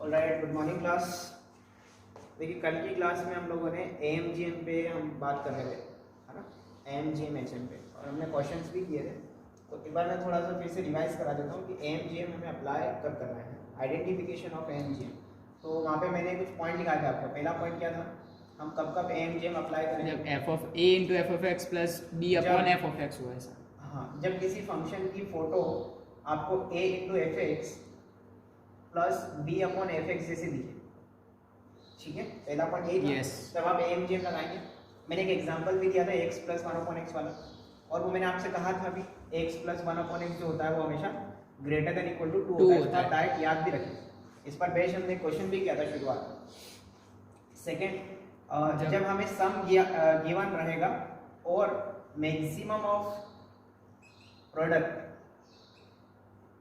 Alright, good morning class. देखिए कल की क्लास में हम लोगों ने AMGM पे हम बात कर रहे थे, है ना, AMGM HM पे, और हमने क्वेश्चंस भी किए थे। तो एक बार मैं थोड़ा सा फिर से रिवाइज करा देता हूँ कि AMGM हमें अप्लाई कब करना है, आइडेंटिफिकेशन ऑफ AMGM। तो वहाँ पे मैंने कुछ पॉइंट लिखा था आपको। पहला पॉइंट क्या था, हम कब कब AMGM अप्लाई करेंगे, जब f of a into f of x plus b upon f of x हुआ ऐसा। हाँ, जब किसी फंक्शन की फोटो आपको a into fx plus b upon fx जैसे दिखे, ठीक है, पहला पॉइंट यही था। Yes. तब आप AMGM लगाएंगे। मैंने एक एग्जांपल भी दिया था x प्लस 1 अपॉन x वाला, और वो मैंने आपसे कहा था भी x प्लस 1 अपॉन x जो होता है वो हमेशा ग्रेटर देन इक्वल टू 2 होता है। डायरेक्ट याद भी रखें। इस पर बेस हमने क्वेश्चन भी किया था शुरुआत में। सेकंड, जब हमें सम गिवन रहेगा और मैक्सिमम ऑफ प्रोडक्ट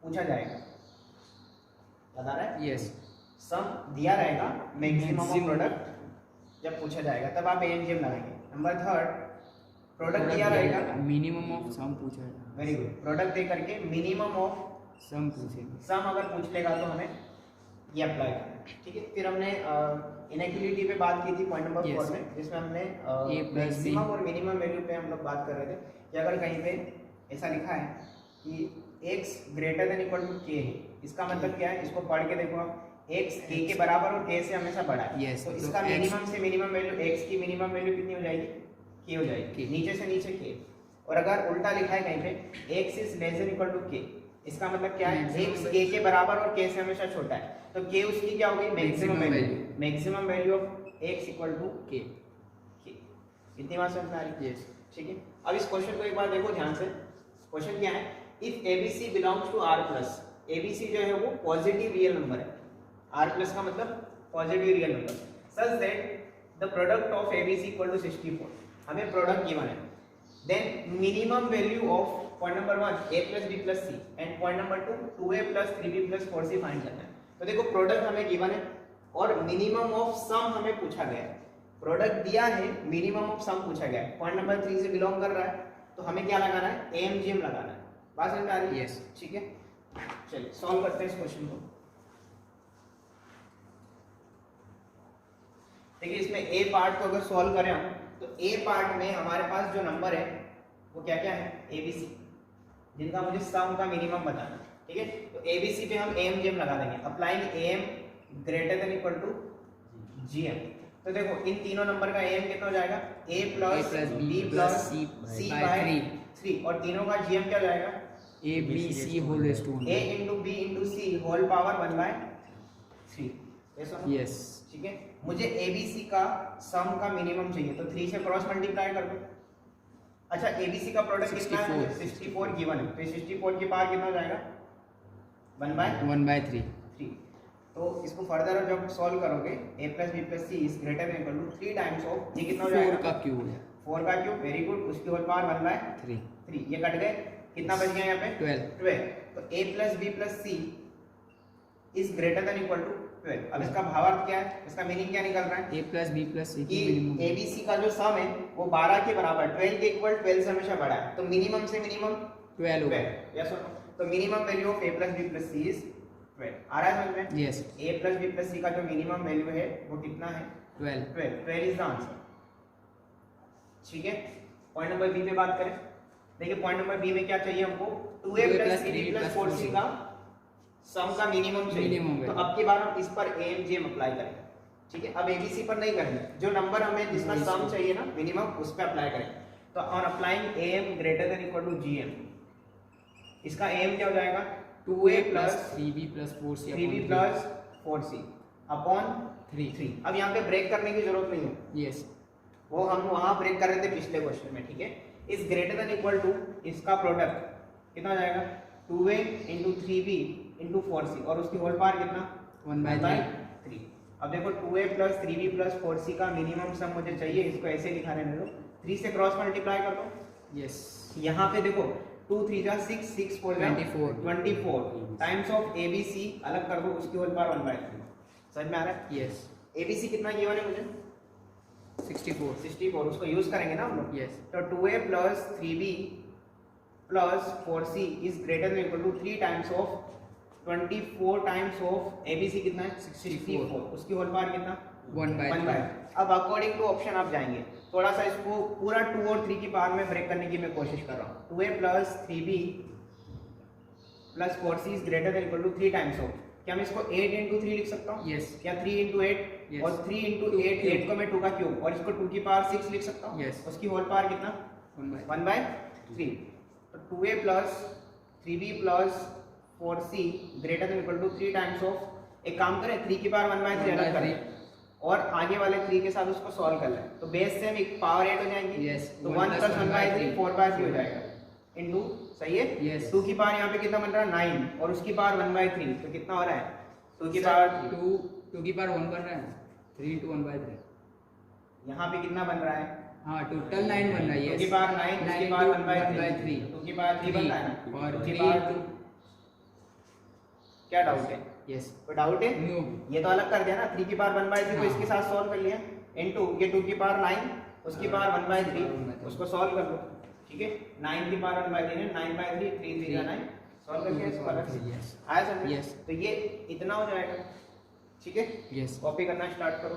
पूछा जाएगा, बता रहा है? यस। सम दिया रहेगा, मैक्सिमम ऑफ प्रोडक्ट जब पूछा जाएगा तब आप AMGM लगाएंगे। नंबर थर्ड, प्रोडक्ट दिया रहेगा, मिनिमम ऑफ सम पूछा है। वेरी गुड, प्रोडक्ट दे करके मिनिमम ऑफ सम पूछेगा। सम अगर पूछ लेगा तो हमें ये अप्लाई करना है, ठीक है। फिर हमने इनइक्वालिटी पे बात की थी पॉइंट नंबर 4 में, जिसमें हमने मैक्सिमम और मिनिमम वैल्यू पे हम लोग बात कर रहे थे कि अगर कहीं पे ऐसा लिखा है कि x greater than equal to k है, इसका मतलब क्या है, इसको पढ़ के देखो आप, x k के बराबर और k से हमेशा बड़ा है। Yes, तो तो इसका मिनिमम से मिनिमम वैल्यू, x की मिनिमम वैल्यू कितनी हो जाएगी, k हो जाएगी, नीचे से नीचे k। और अगर उल्टा लिखा है कहीं पे x is less than equal to k, इसका मतलब क्या है, x k के बराबर और k से हमेशा छोटा है, तो k उसकी क्या होगी, maximum value. Maximum value of x equal to k। इतनी बात समझ में आ रही है? यस। ठीक है। अब इस क्वेश्चन को एक बार देखो ध्यान से। क्वेश्चन क्या है, if ABC belongs to R plus, ABC जो है वो पॉजिटिव रियल नंबर है, R प्लस का मतलब positive real number, such that the product of ABC equal to 64, हमें प्रोडक्ट गिवन है, then minimum value of point number 1 a plus b plus c and point number 2 2a plus 3b plus 4c find करना है। तो देखो product हमें given है और minimum of some हमें पूछा गया है। प्रोडक्ट दिया है, मिनिमम ऑफ सम पूछा गया है, पॉइंट नंबर 3 से बिलोंग कर रहा है, तो हमें क्या लगाना है, AMGM लगाना है। बात समझ में आ रही है? Yes. ठीक है, चलिए सॉल्व करते हैं इस क्वेश्चन को। देखिए इसमें A पार्ट को अगर सॉल्व करें हम, तो A पार्ट में हमारे पास जो नंबर है वो क्या क्या है, ABC, जिनका मुझे सम का मिनिमम बताना है, ठीक है। तो ABC पे हम AMGM लगा देंगे, applying AM greater than equal to GM। तो देखो इन तीनों नंबर का AM कितना हो जाएगा, A plus B plus C by 3, और तीनों का GM क्या हो जाएगा, a b c whole raise to A into B into C whole power 1 by 3। Yes. ठीक है, मुझे ABC का सम का मिनिमम चाहिए, तो 3 से क्रॉस मल्टीप्लाई कर दो। अच्छा, ABC का प्रोडक्ट कितना है, 64 गिवन है, तो 64 की पावर कितना हो जाएगा, 1 बाय 3। तो इसको फर्दर जब सॉल्व करोगे, a plus b plus c is greater than equal to 3 times of, ये कितना हो जाएगा, 4 का क्यूब है, 4 का क्यूब, वेरी गुड, उसकी होल पावर 1 बाय 3, ये कट गए, कितना बच गया यहाँ पे, 12। तो a plus b plus c is greater than equal to 12। अब इसका भावार्थ क्या है, इसका मीनिंग क्या निकल रहा है, a plus b plus c कि ABC का जो सम है वो 12 के बराबर, 12 के इक्वल 12 से हमेशा बड़ा है, तो मिनिमम से मिनिमम 12 होगा। यस और नो, तो minimum value of a plus b plus c is 12। आ रहा है समझ में? Yes. a plus b plus c का जो मिनिमम वैल्यू है वो कितना है, 12 इज द आंसर। ठीक है, पॉइंट नंबर बी पे बात करें। देखिए पॉइंट नंबर बी में क्या चाहिए हमको, 2a plus 3b plus 4c का सम का मिनिमम चाहिए। तो अब की बार हम इस पर AMGM अप्लाई करेंगे, ठीक है। अब ABC पर नहीं करेंगे, जो नंबर हमें जिसका सम चाहिए ना मिनिमम, उस पर अप्लाई करेंगे। तो on applying AM greater than equal to GM, इसका AM क्या हो जाएगा, 2a plus 3b plus 4c 3b plus 4c upon 3। अब यहाँ पे ब्रेक करने की जरूरत नहीं है, यस, वो हम वहां ब्रेक कर रहे थे पिछले क्वेश्चन में, ठीक है। इस ग्रेटर देन इक्वल टू इसका प्रोडक्ट कितना हो जाएगा, 2a into 3b into 4c, और उसकी होल पावर कितना, 1 बाय 3। अब देखो 2a plus 3b plus 4c का मिनिमम सम मुझे चाहिए, इसको ऐसे लिखा रहने दो, 3 से क्रॉस मल्टीप्लाई कर दो। यस। यहाँ पे देखो 2 3 जा 6, 6 4 जा 24 टाइम्स ऑफ ABC अलग कर दो, उसकी होल पावर 1 बाय 3। समझ में आ रहा है? यस। ABC कितना गिवन है मुझे, 64, उसको यूज करेंगे ना हम लोग। यस। तो 2a plus 3b plus 4c is greater than equal to 3 times of 24 times of ABC कितना है 64, उसकी होल पावर कितना 1 by 1 बाय। अब अकॉर्डिंग टू ऑप्शन आप जाएंगे, थोड़ा सा इसको पूरा 2 और 3 की पावर में ब्रेक करने की मैं कोशिश कर रहा हूँ। 2a plus 3b plus 4c is greater than equal to 3 times of, क्या मैं इसको 8 इंटू 3 लिख सकता हूँ? Yes. क्या 3 इंटू 8 Yes. और 3 इंटू 8, 8 को मैं 2 का क्यूब और इसको 2 की पावर 6 लिख सकता हूँ? Yes. उसकी होल पावर कितना 1 by 1 बाय 3। तो 2a plus 3b plus 4c greater than equal to 3 times of, एक काम करें 3 की पावर 1 बाय 3 अलग करें और आगे वाले 3 के साथ उसको सॉल्व कर लें, तो बेस से हम एक पावर 8 हो जाएंगी। Yes. तो 1 प्लस 1 बाय 3 4 बाय 3 हो जाएगा इनटू, सही है? Yes. 2 की पावर यहाँ पे कितना बन रहा है 9 और उसकी पावर 1 बाय 3, तो कितना हो रहा है 2 की पावर 3। 2 की पावर 1 बन रहा है, 3 into 1 by 3। यहाँ पे कितना बन रहा है हाँ टोटल 9 बन रहा है। 2 yes. की पावर 9 उसकी into पावर 1 बाय 1 by 3, 3 2 की पावर 3 बन रहा है ना, और 2 की 3 पावर into 2। क्या डाउट है? yes कोई डाउट है? no ये तो अलग कर दिया ना, 3 की पावर 1 बाय 3 को हाँ। इसके साथ सॉल्व कर लिया, इनटू ये 2 की पावर 9 उसकी पावर 1 बाय 3, उसको सॉल्व कर लो, ठीक है? 9 की पावर 1 बाय 3 है, 9 बाय 3 3 3 का 9 सॉल्व करके इसको अलग से yes आया समझ? Yes. तो ये इतना हो जाएगा, ठीक है? yes कॉपी करना स्टार्ट करो।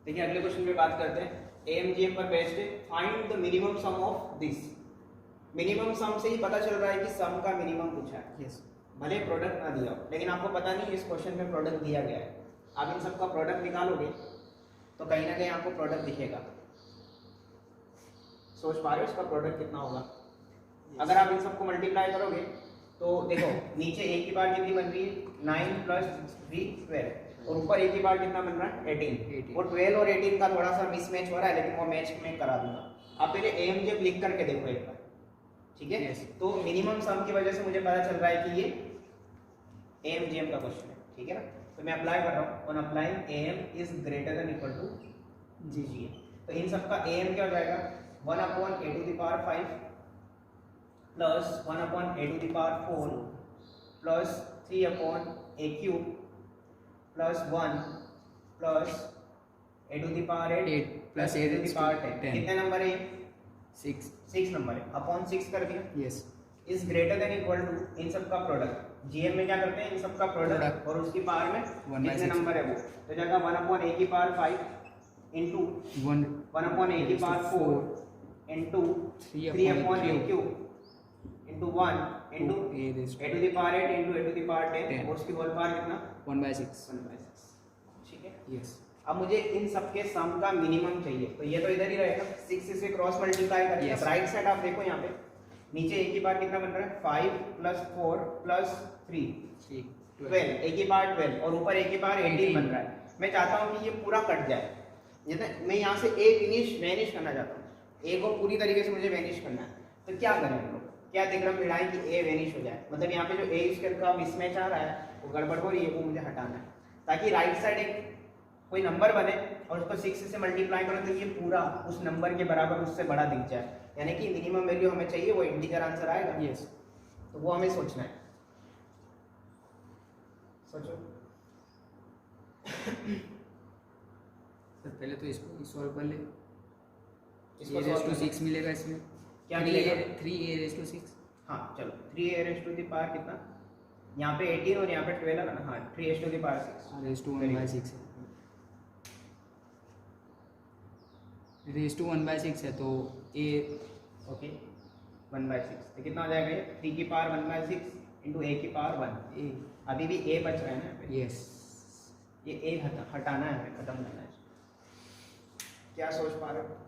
देखिए अगले क्वेश्चन पे बात करते हैं, एएमजीएम पर बेस्ड है, find the minimum some of this. Minimum सम से ही पता चल रहा है कि सम का मिनिमम पूछा है, yes भले प्रोडक्ट ना दिया हो, लेकिन आपको पता नहीं इस क्वेश्चन में प्रोडक्ट दिया गया है। आप इन सब का प्रोडक्ट निकालोगे तो कहीं ना कहीं आपको प्रोडक्ट दिखेगा। सोच पा रहे हो इसका प्रोडक्ट कितना होगा? अगर आप इन सबको मल्टीप्लाई करोगे तो देखो नीचे ए की पावर कितनी बन रही है 9 प्लस 3 12 और ऊपर ए की पावर कितना बन रहा है 18। वो 12 और 18 का थोड़ा सा मिसमैच हो रहा है, लेकिन वो मैच में करा दूंगा। आप पहले एएमजीएम लिख करके देखो एक बार, ठीक है? Yes. तो मिनिमम सम की वजह से मुझे पता चल रहा है कि ये एएमजीएम का क्वेश्चन है, ठीक है ना? तो मैं अप्लाई कर रहा हूँ, on applying AM is greater than equal to GM. तो इन सब का एएम क्या हो जाएगा 1 upon a to the power 5 plus 1 upon a to the power 4 plus 3 upon a cube plus 1 plus a to the power 8 plus a to the power 10। 10 कितने number है ये? 6 6 नंबर है, अपॉन 6 कर दिया। yes is greater than equal to इन सब का product, GM में क्या करते हैं इन सब का प्रोडक्ट Product. और उसकी पावर में 1 by कितने 6 नंबर है वो, तो जाएगा 1 अपॉन ए की पावर 5 इंटू 1 1 अपॉन ए की power 4 into 3 upon a cube into 1 into a raised a to the power 8 into a to the power 10 10 और उसकी होल पावर कितना 1 by 6 1 बाय 6, ठीक है? yes अब मुझे इन सब के सम का मिनिमम चाहिए, तो ये तो इधर ही रहेगा, 6 से क्रॉस मल्टीप्लाई करके Yes. राइट साइड आप देखो यहाँ पे नीचे ए की पावर कितना बन रहा है 5 प्लस 4 प्लस 3 12, ए की पावर 12 और ऊपर ए की पावर 18 बन रहा है। मैं चाहता हूँ कि ये पूरा कट जाए, जैसे मैं यहाँ से ए वैनिश करना चाहता हूँ, ए को पूरी तरीके से मुझे वैनिश करना है, तो क्या करें हम लोग, क्या दिग्रम मिलाएं कि ए वैनिश हो जाए? मतलब यहाँ पे जो ए स्क्वायर का मिसमैच आ रहा है वो गड़बड़ हो रही है, वो मुझे हटाना है, ताकि राइट साइड एक कोई नंबर बने और उसको 6 से मल्टीप्लाई करो तो ये पूरा उस नंबर के बराबर उससे बड़ा दिख जाए, यानी कि मिनिमम वैल्यू हमें चाहिए वो इंटीजर आंसर आएगा। yes तो वो हमें सोचना है, सोचो। सर पहले तो इसको सॉल्व कर ले, इसको a solve raised to करना। 6 मिलेगा इसमें, क्या मिलेगा? 3a raised to 6 हाँ चलो 3a raised to the power कितना, यहाँ पे 18 और यहाँ पे 12 है ना, हाँ 3 raised to the power 6 raised to 1 Very by good. 6 है, raised to 1 by 6 है तो a ओके 1 बाय 6 तो कितना हो जाएगा ये 3 की पावर 1 बाय 6 इंटू ए की पावर 1, a अभी भी ए बच रहा है ना यहाँ पे। yes ये ए हटाना है हमें, खत्म करना है। क्या सोच पा रहे हो?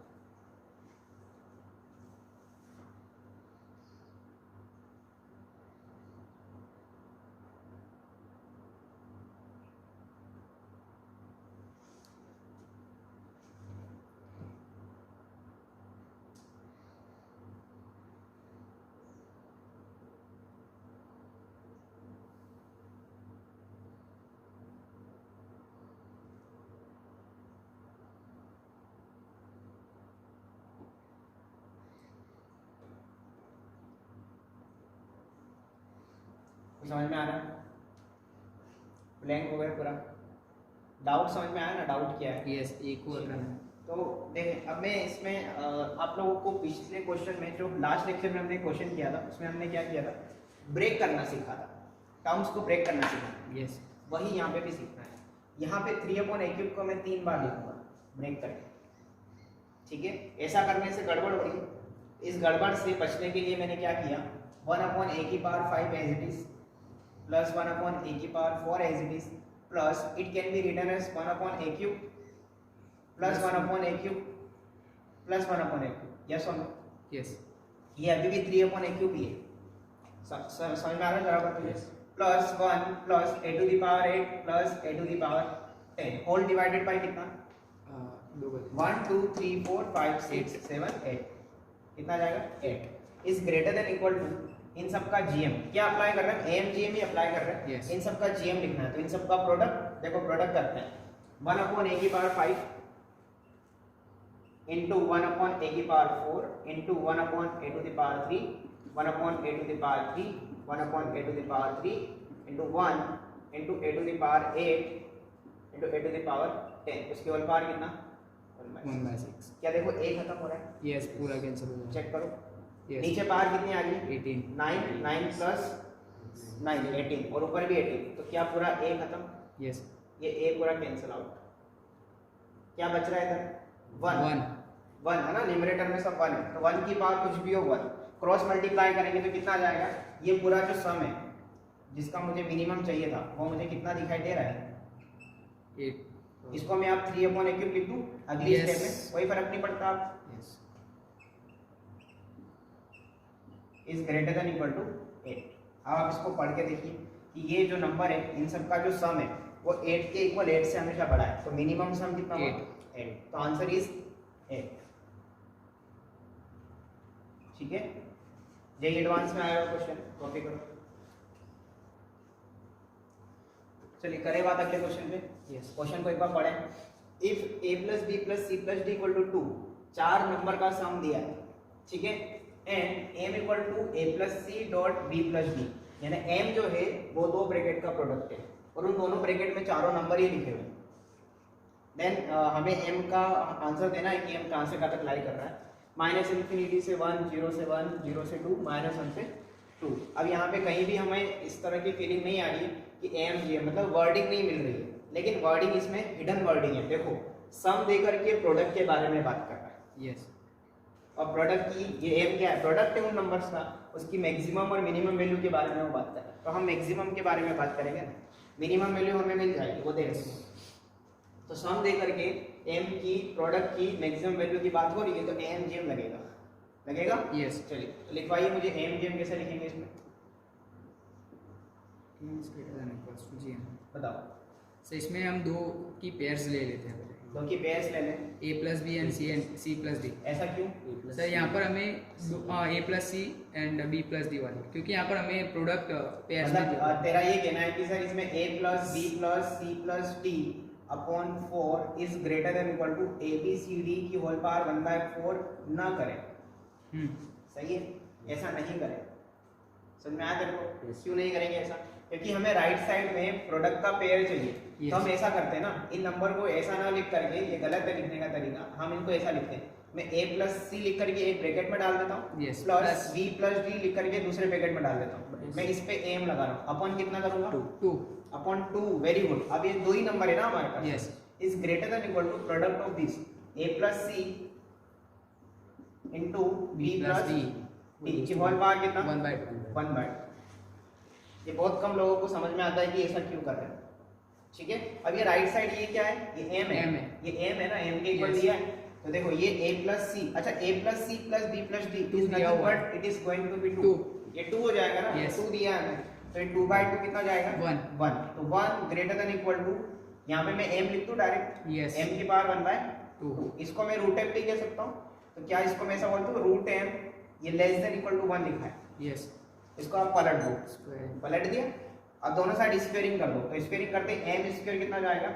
समझ में आ रहा है? ब्लैंक हो गया पूरा, डाउट समझ में आया ना, डाउट क्या है? yes a को हटाना है, तो देखें, अब मैं इसमें आप लोगों को पिछले क्वेश्चन में, जो लास्ट लेक्चर में हमने क्वेश्चन किया था, उसमें हमने क्या किया था, ब्रेक करना सीखा था, टर्म्स को ब्रेक करना सीखा था। यस वही यहाँ पे भी सीखना है। यहाँ पे 3/a³ को मैं 3 बार लिखूंगा ब्रेक करके, ठीक है। ऐसा करने से गड़बड़ हो रही है, इस गड़बड़ से बचने के लिए मैंने क्या किया, 1/a⁵ as it is plus 1/a⁴ as it is plus it can be written as 1/a³ plus 1/a³ plus 1/a³। Yes और नो? यस ये अभी भी 3/a³ ही है। समझ में आ रहा है जरा तुझे? Plus 1 plus a⁴ plus a⁻10 whole divided by कितना, 1 2 3 4 5 6 7 8, कितना जाएगा 8 is greater than equal to, इन सब का जीएम क्या अप्लाई कर रहे हैं, एम जीएम ही अप्लाई कर रहे हैं। Yes. इन सब का जीएम लिखना है, तो इन सब का प्रोडक्ट, देखो प्रोडक्ट करते हैं 1/a⁵ into 1/a⁴ into 1/a⁴ 1/a⁴ 1/a⁴ into 1 into a⁸ into a⁻10, उसके होल पावर कितना 1/6। क्या देखो a खत्म हो रहा है, यस पूरा कैंसिल हो जाएगा। चेक करो। Yes. नीचे पावर कितनी आ रही है 18 9 प्लस 9 18 और ऊपर भी 18, तो क्या पूरा a खत्म, यस ये a पूरा कैंसिल आउट, क्या बच रहा है इधर 1 है ना, न्यूमरेटर में सब 1 है, तो 1 की पावर कुछ भी हो 1, क्रॉस मल्टीप्लाई करेंगे तो कितना आ जाएगा, ये पूरा जो सम है जिसका मुझे मिनिमम चाहिए था वो मुझे कितना दिखाई दे रहा है 8। इसको मैं आप 3/a³ लिख दूं अगली Yes. स्टेप में, कोई फर्क नहीं पड़ता। Yes is greater than equal to 8। अब आप इसको पढ़ के देखिए कि ये जो नंबर है इन सब का जो सम है वो 8 के इक्वल 8 से हमेशा बड़ा है, तो मिनिमम सम कितना हुआ 8, तो आंसर इज 8, ठीक है। जे एडवांस में आया हुआ क्वेश्चन कॉपी करो। चलिए करें बात अगले क्वेश्चन पे। यस क्वेश्चन को एक बार पढ़ें। If a + b + c + d = 2, 4 number का सम दिया है, ठीक है, and m = a + c dot b + d, यानी m जो है वो दो ब्रैकेट का प्रोडक्ट है और उन दोनों ब्रैकेट में चारों नंबर ही लिखे हुए हैं। देन हमें m का आंसर देना है कि m कहां से कहां तक लाई कर रहा है, -∞ से 1, 0 से 1, 0 से 2, -1 से 2। अब यहाँ पे कहीं भी हमें इस तरह की फीलिंग नहीं आ रही है कि m g मतलब वर्डिंग नहीं मिल रही है, लेकिन वर्डिंग इसमें हिडन वर्डिंग है। देखो सम देकर के प्रोडक्ट के बारे में बात कर रहा है, यस और प्रोडक्ट की ये m क्या है, प्रोडक्ट है उन नंबर्स का, उसकी मैक्सिमम और मिनिमम वैल्यू के बारे में वो बात कर रहा है। तो हम मैक्सिमम के बारे में बात करेंगे ना, मिनिमम वैल्यू हमें मिल जाएगी वो देखेंगे। तो सम दे करके m की प्रोडक्ट की मैक्सिमम वैल्यू की बात हो रही है तो mgm लगेगा। यस चलिए तो लिखवाइए मुझे mgm कैसे लिखेंगे इसमें, जी बताओ। सर इसमें हम दो की पेयर्स ले लेते हैं, दो की पेयर्स ले लें, a + b and c + d। ऐसा क्यों? सर यहाँ पर हमें a + c and b + d वाली, क्योंकि यहाँ पर हमें प्रोडक्ट पेयर्स मतलब तेरा ये कहना है कि सर इसमें a + b + c + d upon 4 is greater than equal to a b c d की होल पावर 1/4 ना करें। सही है, ऐसा नहीं करें। समझ में आया तेरे को? क्यों नहीं करेंगे ऐसा? क्योंकि हमें राइट साइड में प्रोडक्ट का पेयर चाहिए। Yes. तो हम ऐसा करते हैं ना, इन नंबर को ऐसा ना लिख करके, ये गलत है लिखने का तरीका, हम इनको ऐसा लिखते हैं, मैं a + c लिख करके एक ब्रैकेट में डाल देता हूँ, Yes. प्लस b + d लिख करके दूसरे ब्रैकेट में डाल देता हूँ। Yes. मैं इस पे m लगा रहा हूँ, अपॉन कितना करूंगा 2 अपॉन 2। Very good. अब ये दो ही नंबर है ना हमारे पास, Yes. Is greater than equal to product of this a + c into b + d की होल पावर कितना 1/2। 1/2। ये बहुत कम लोगों को समझ में आता है कि ऐसा क्यों कर रहे हैं, ठीक है। अब ये राइट साइड ये क्या है, ये m है, ये m है ना, m के इक्वल Yes. दिया है, तो देखो ये a + c, अच्छा a + c + b + d Two is दिया नथिंग हुआ but it is going to be 2, ये 2 हो जाएगा ना, Yes. 2 दिया है, तो ये 2/2 कितना जाएगा 1। तो 1 ग्रेटर देन इक्वल टू, यहाँ पे मैं m लिख दूं डायरेक्ट, Yes. m की पावर 1/2, 2। इसको मैं √m भी कह सकता हूँ, तो क्या इसको मैं ऐसा बोलता हूँ √m, ये लेस देन इक्वल टू 1 लिखा है, यस इसको आप पलट दो, स्क्वायर पलट दिया। अब दोनों साइड स्क्वायरिंग कर दो, तो स्क्वायरिंग करते m² कितना जाएगा,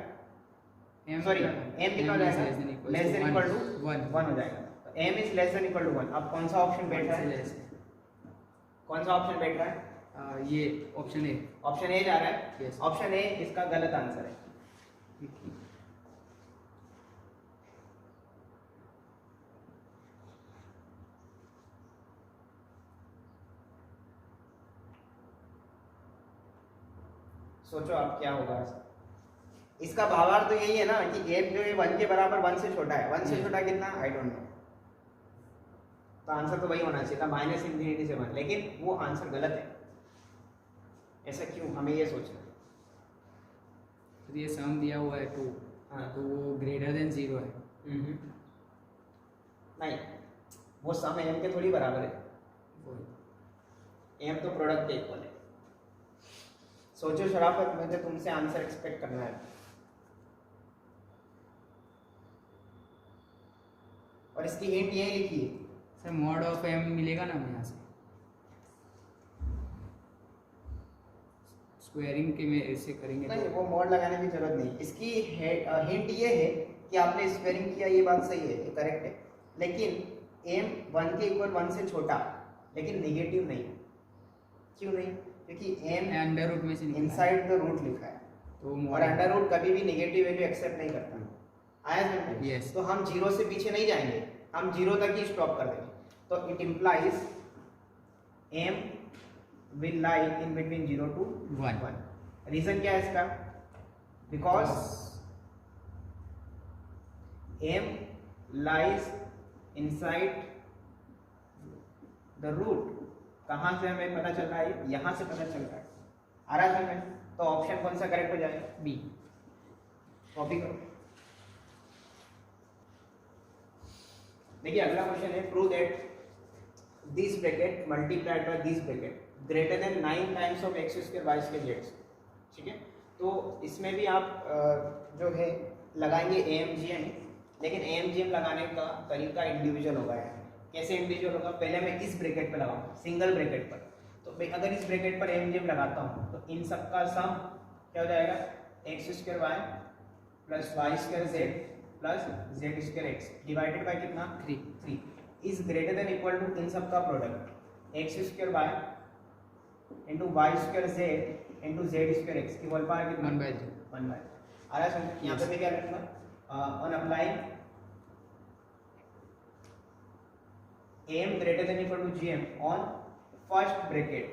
सॉरी m कितना जाएगा, लेस देन इक्वल टू 1 हो जाएगा, तो m is less than equal to 1। अब कौन सा ऑप्शन बैठ रहा है, कौन सा ऑप्शन बैठ रहा है, ये ऑप्शन ए। ऑप्शन ए जा रहा है, Yes. ऑप्शन ए इसका गलत आंसर है। सोचो आप क्या होगा इसका भावार्थ तो यही है ना कि m जो है 1 के बराबर 1 से छोटा है। 1 से छोटा कितना, आई डोंट नो, तो आंसर तो वही होना चाहिए था माइनस इंफिनिटी से 1, लेकिन वो आंसर गलत है। ऐसा क्यों, हमें ये सोचना है। तो ये सम दिया हुआ है 2, हाँ तो वो ग्रेटर देन 0 है। नहीं, वो सम m के थोड़ी बराबर है, m तो प्रोडक्ट के इक्वल है। सोचो शराफत, मुझे तुमसे आंसर एक्सपेक्ट करना है। और इसकी हिंट यही लिखी है। सर मॉड ऑफ m मिलेगा ना हमें यहाँ से, स्क्वायरिंग के में ऐसे करेंगे नहीं, तो वो मोड लगाने की जरूरत नहीं। इसकी हिंट ये है कि आपने स्क्वायरिंग किया, ये बात सही है, ये करेक्ट है, लेकिन m 1 के इक्वल 1 से छोटा, लेकिन नेगेटिव नहीं। क्यों नहीं, क्योंकि m अंडर रूट में से निकला है। इनसाइड द रूट लिखा है, तो और अंडर रूट कभी भी नेगेटिव वैल्यू एक्सेप्ट नहीं करता। आया समझ में? Yes. तो हम 0 से पीछे नहीं जाएंगे, हम 0 तक ही स्टॉप कर देंगे। तो it implies m will lie in between 0 to 1. Reason क्या है इसका, because m lies inside the root। कहाँ से हमें पता चल रहा है, यहाँ से पता चल रहा है। आ रहा है समझ में? तो ऑप्शन कौन सा करेक्ट हो जाएगा, बी। कॉपी करो। देखिए अगला क्वेश्चन है, prove that this bracket multiplied by this bracket greater than 9 times of x square y square z। ठीक है, तो इसमें भी आप जो है लगाएंगे AMGM, लेकिन AMGM लगाने का तरीका इंडिविजुअल होगा। कैसे इंडिविजुअल होगा, पहले मैं इस ब्रैकेट पर लगाऊंगा, सिंगल ब्रैकेट पर। तो अगर इस ब्रैकेट पर AMGM लगाता हूँ तो इन सब का सम क्या हो जाएगा, x square y plus y square z plus z square x divided by कितना, 3 is greater than equal to इन सब का product x square y into y square z into z square x की होल पावर कितना, 1/2। आ रहा है समझ? यहाँ पे मैं क्या लिखूंगा, on applying m greater than equal to gm on first bracket.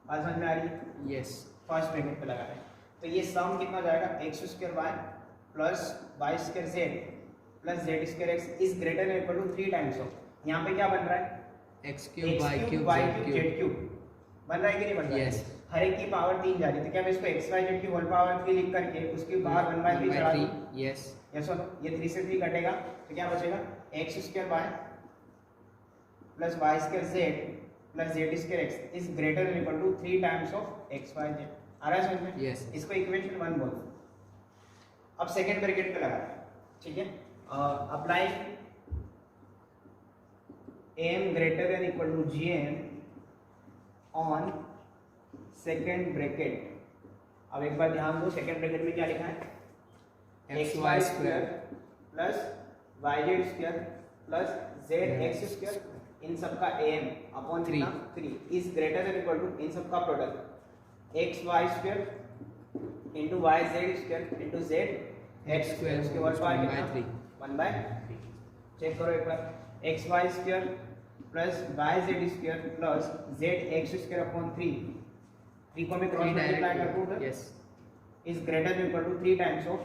बात समझ में आ रही है? यस। फर्स्ट ब्रैकेट पे लगा रहे हैं, तो ये सम कितना हो जाएगा, x square y plus y square z plus z square x is greater than equal to 3 times of, यहाँ पे क्या बन रहा है, x cube y cube y z cube cube. z cube बन रहा है कि नहीं बन रहा है? Yes. हर एक की पावर 3 जा रही है, तो क्या मैं इसको x y z की होल पावर 3 लिख करके उसकी पावर 1/3 चढ़ा दूं? यस। यस और नो? ये 3 से 3 कटेगा तो क्या बचेगा, x square y plus y square z plus z square x is greater than equal to 3 times of x y z। आ रहा है समझ में? Yes. इसको इक्वेशन 1 बोलते हैं। अब सेकंड ब्रैकेट पे लगा, ठीक है, apply m greater than equal to gm on second bracket. अब एक बार ध्यान दो, सेकंड ब्रैकेट में क्या लिखा है, xy square plus yz square plus zx square इन सब का am upon 3 is greater than equal to इन सब का product xy square into yz square into zx square उसके बाद पावर कितना, 1/3। चेक करो एक बार, xy square plus yz square plus zx स्क्वायर अपॉन 3 को मैं क्रॉस मल्टीप्लाई कर दूं yes is greater than equal to 3 times of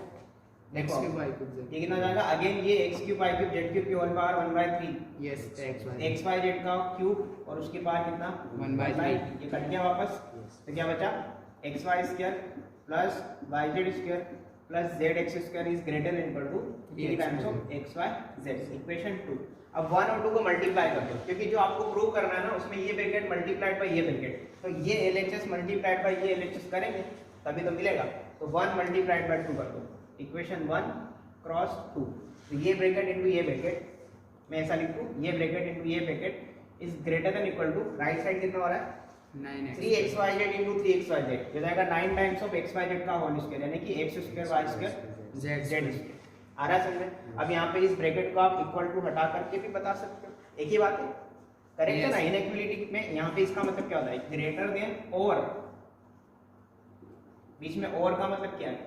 x cube y cube z। ये कितना जाएगा, अगेन ये x cube y cube z cube की whole power 1/3 yes xy x y z का क्यूब और उसके पावर कितना, 1/3। ये कट गया वापस, तो क्या बचा, xy square plus yz square plus zx square is greater than equal to 3 times of xy z। Equation 2। अब 1 और 2 को मल्टीप्लाई कर दो, क्योंकि जो आपको प्रूव करना है ना उसमें ये ब्रैकेट मल्टीप्लाइड बाय ये ब्रैकेट, तो ये LHS मल्टीप्लाइड बाय ये LHS करेंगे तभी तो मिलेगा। तो 1 मल्टीप्लाइड बाय 2 कर दो, इक्वेशन 1 क्रॉस 2। तो ये ब्रैकेट इनटू ये ब्रैकेट, मैं ऐसा लिखूं, ये ब्रैकेट इनटू ये bracket is greater than equal to, right side कितना हो रहा है, 3xyz इनटू 3xyz, ये जाएगा 9 टाइम्स ऑफ xyz का होल स्क्वायर, यानी कि x square y square z square. आ रहा है समझ में? अब यहाँ पे इस ब्रैकेट को आप इक्वल टू हटा करके भी बता सकते हो, एक ही बात है, करेक्ट है ना? इनइक्वालिटी में यहाँ पे इसका मतलब क्या होता है, ग्रेटर देन और, बीच में और का मतलब क्या है,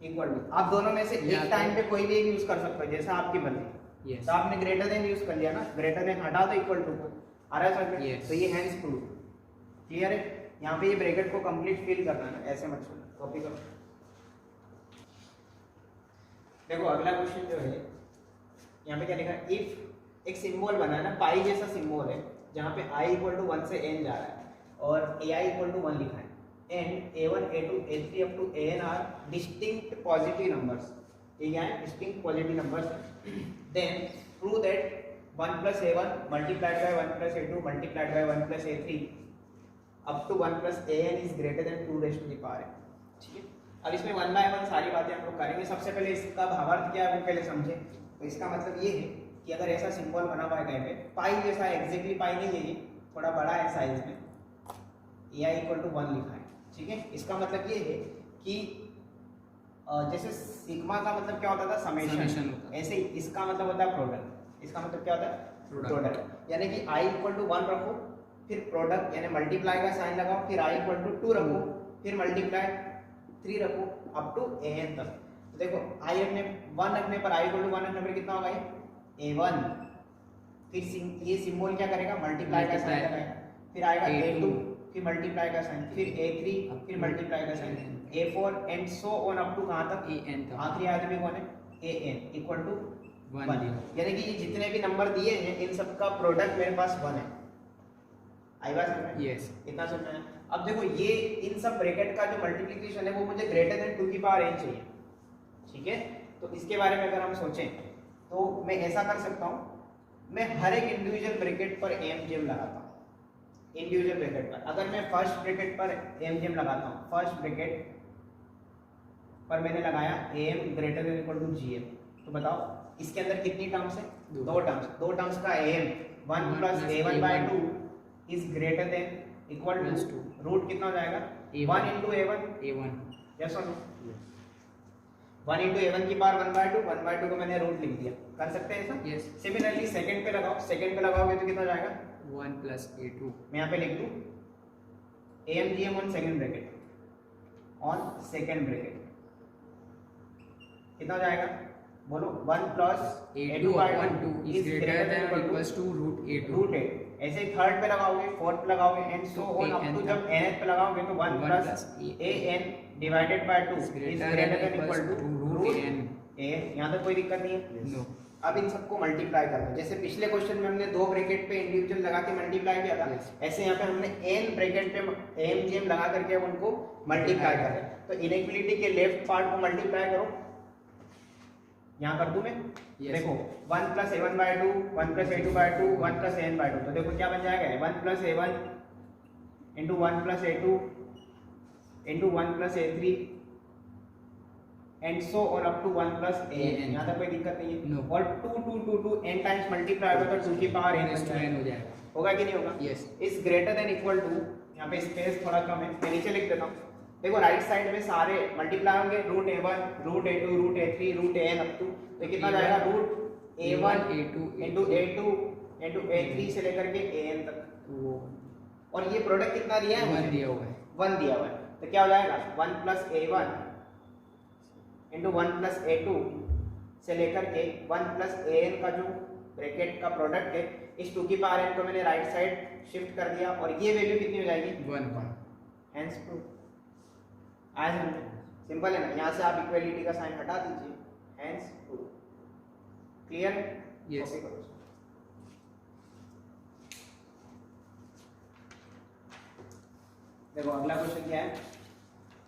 इक्वल टू। आप दोनों में से एक टाइम पे कोई भी एक यूज कर सकते हो, जैसा आपकी मर्जी। Yes. तो आपने ग्रेटर देन यूज कर लिया ना, ग्रेटर देन हटा दो इक्वल टू को। आ रहा है समझ में? Yes. तो ये हैंस प्रूफ, क्लियर है? यहाँ पे ये ब्रैकेट को कंप्लीट फिल करना है ना, ऐसे मत छोड़ना, कॉपी करो। देखो अगला क्वेश्चन जो है यहाँ पे क्या लिखा है, इफ एक सिंबल बना है ना, पाई जैसा सिंबल है जहाँ पे i इक्वल टू 1 से n जा रहा है और ai इक्वल टू 1 लिखा है and a1 a2 a3 up to an are distinct positive numbers, ये क्या है, distinct positive numbers. Then prove that 1 plus a1 multiplied by 1 plus a2 multiplied by 1 plus a3 up to 1 plus an is greater than 2 raise to the power n। ठीक है, अब इसमें 1 bye 1 सारी बातें हम लोग करेंगे। सबसे पहले इसका भावार्थ क्या है वो पहले समझे। तो इसका मतलब ये है कि अगर ऐसा सिंबल बना हुआ है कहीं पे, पाई जैसा, एग्जैक्टली पाई नहीं है ये, थोड़ा बड़ा है साइज में, ai इक्वल टू 1 लिखा है। ठीक है, इसका मतलब ये है कि जैसे सिग्मा का मतलब क्या होता था, समेशन, ऐसे ही इसका मतलब होता है प्रोडक्ट। इसका मतलब क्या होता है, प्रोडक्ट, यानी कि i इक्वल टू 1 रखो, फिर प्रोडक्ट यानी मल्टीप्लाई का साइन लगाओ, फिर i इक्वल टू 2 रखो, फिर मल्टीप्लाई 3 रखो अप टू an तक। तो देखो i रखने 1 रखने पर i इक्वल टू 1 रखने पर कितना होगा ये a1, फिर ये सिंबल क्या करेगा, मल्टीप्लाई का साइन लगाएगा, फिर आएगा a2, फिर मल्टीप्लाई का साइन, फिर a3, फिर मल्टीप्लाई का sign, a4 and so on up to कहां तक, an तक। आखिरी आदमी कौन है, an इक्वल टू 1। 1 यानी कि ये जितने भी नंबर दिए हैं इन सब का प्रोडक्ट मेरे पास 1 है। आई बात समझ में? यस, इतना समझ में? अब देखो ये इन सब ब्रैकेट का जो मल्टीप्लिकेशन है वो मुझे ग्रेटर देन 2 की पावर n चाहिए। ठीक है, तो इसके बारे में अगर हम सोचें तो मैं ऐसा कर सकता हूं, मैं हर एक इंडिविजुअल ब्रैकेट पर mgm लगाता हूं। इंडिविजुअल ब्रैकेट पर अगर मैं फर्स्ट ब्रैकेट पर mgm लगाता हूं, फर्स्ट ब्रैकेट पर मैंने लगाया am greater than equal to gm, तो बताओ इसके अंदर कितनी टर्म्स है, दो टर्म्स का am 1 plus a1 by 2 is greater than equal to root कितना हो जाएगा, 1 इंटू a1, यस और नो, 1 इंटू a1 की पावर 1 बाय 2 को मैंने रूट लिख दिया। कर सकते हैं ऐसा? यस। सिमिलरली सेकंड पे लगाओ, सेकंड पे लगाओगे तो कितना हो जाएगा, 1 प्लस a2, मैं यहाँ पे लिख दूं amgm on second bracket, on second bracket कितना हो जाएगा, बोलो 1 plus a2 upon 2 is greater than or equals to root a2, root 8। ऐसे ही थर्ड पे लगाओगे, फोर्थ पे लगाओगे and so on up to जब nth पे लगाओगे तो 1 plus an divided by 2 is greater than equal to root an। यहां तक कोई दिक्कत नहीं है? नो। अब इन सबको मल्टीप्लाई कर दो, जैसे पिछले क्वेश्चन में हमने दो ब्रैकेट पे इंडिविजुअल लगा के मल्टीप्लाई किया था, ऐसे यहाँ पे हमने n ब्रैकेट पे amgm लगा करके उनको मल्टीप्लाई कर रहे हैं। तो इनइक्वालिटी के लेफ्ट पार्ट को मल्टीप्लाई करो, यहाँ कर दूं मैं, देखो 1 plus a1 by 2, 1 plus a2 by 2, 1 plus an by 2, तो देखो क्या बन जाएगा, 1 plus a1 into 1 plus a2 into 1 plus a3 and so on up to 1 plus an। यहाँ तक कोई दिक्कत नहीं है? No। और 2 n टाइम्स मल्टीप्लाई होगा तो 2 की power n raised to n हो जाएगा, होगा कि नहीं होगा? Yes. Is greater than equal to, यहाँ पे स्पेस थोड़ा कम है, मैं नीचे लिख देता हूँ। देखो राइट साइड में सारे मल्टीप्लाई होंगे, root a1, root a2, root a3, root an up to, तो कितना जाएगा, root a1 into a2 into a3 से लेकर के an तक। और ये प्रोडक्ट कितना दिया है, 1 दिया हुआ है, 1 दिया हुआ है, तो क्या हो जाएगा 1 plus a1 into 1 plus a2 से लेकर के 1 प्लस an का जो ब्रैकेट का प्रोडक्ट है, इस 2 की पावर n को मैंने राइट साइड शिफ्ट कर दिया और ये वैल्यू कितनी हो जाएगी, 1। Hence proof. आज हम सिंपल है ना, यहाँ से आप इक्वलिटी का साइन हटा दीजिए, हेंस प्रूफ। क्लियर? यस। देखो अगला क्वेश्चन क्या है,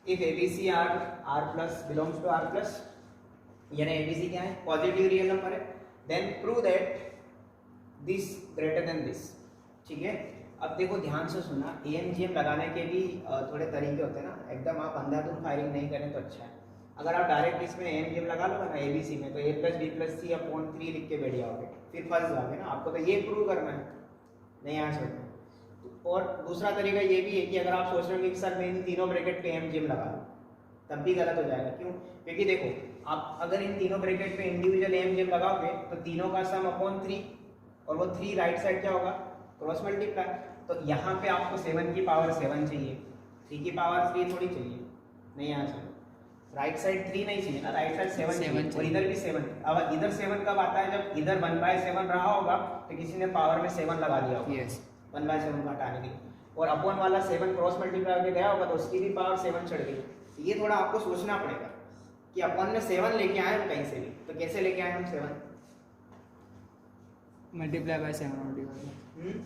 if ABC R plus belongs to R plus, यानी एबीसी क्या है, पॉजिटिव रियल नंबर है, then prove that this greater than this. ठीक है, अब देखो ध्यान से सुनना, amgm लगाने के भी थोड़े तरीके होते हैं ना, एकदम आप अंधाधुंध फायरिंग नहीं करें तो अच्छा है। अगर आप डायरेक्ट इसमें amgm लगा लोगे ना abc में, तो a plus b plus c upon 3 लिख के बैठ जाओगे, फिर फंस जाओगे ना, आपको तो ये प्रूव करना है, नहीं आ सकते। और दूसरा तरीका ये भी है कि अगर आप सोच रहे हो कि सर मैं इन तीनों ब्रैकेट पे amgm लगा लूँ, तब भी गलत हो जाएगा। क्यों? क्योंकि देखो आप अगर इन तीनों ब्रैकेट पे इंडिविजुअल amgm लगाओगे तो तीनों का सम अपॉन 3, और वो 3 राइट साइड क्या होगा, क्रॉस मल्टीप्लाई। तो यहाँ पे आपको 7 की पावर 7 चाहिए, 3 की पावर 3 थोड़ी चाहिए, नहीं यहाँ से राइट साइड 3 नहीं चाहिए ना, राइट साइड 7 चाहिए, और इधर भी 7। अब इधर 7 कब आता है, जब इधर 1/7 रहा होगा तो किसी ने पावर में 7 लगा दिया होगा, यस। 1/7 को हटाने के लिए। और अपॉन वाला 7 क्रॉस मल्टीप्लाई होकर गया होगा तो उसकी भी पावर 7 चढ़ गई। तो ये थोड़ा आपको सोचना पड़ेगा कि अपॉन में 7 लेके आए हम कहीं से भी, तो कैसे लेके आए हम 7? मल्टीप्लाई बाय 7 और डिवाइड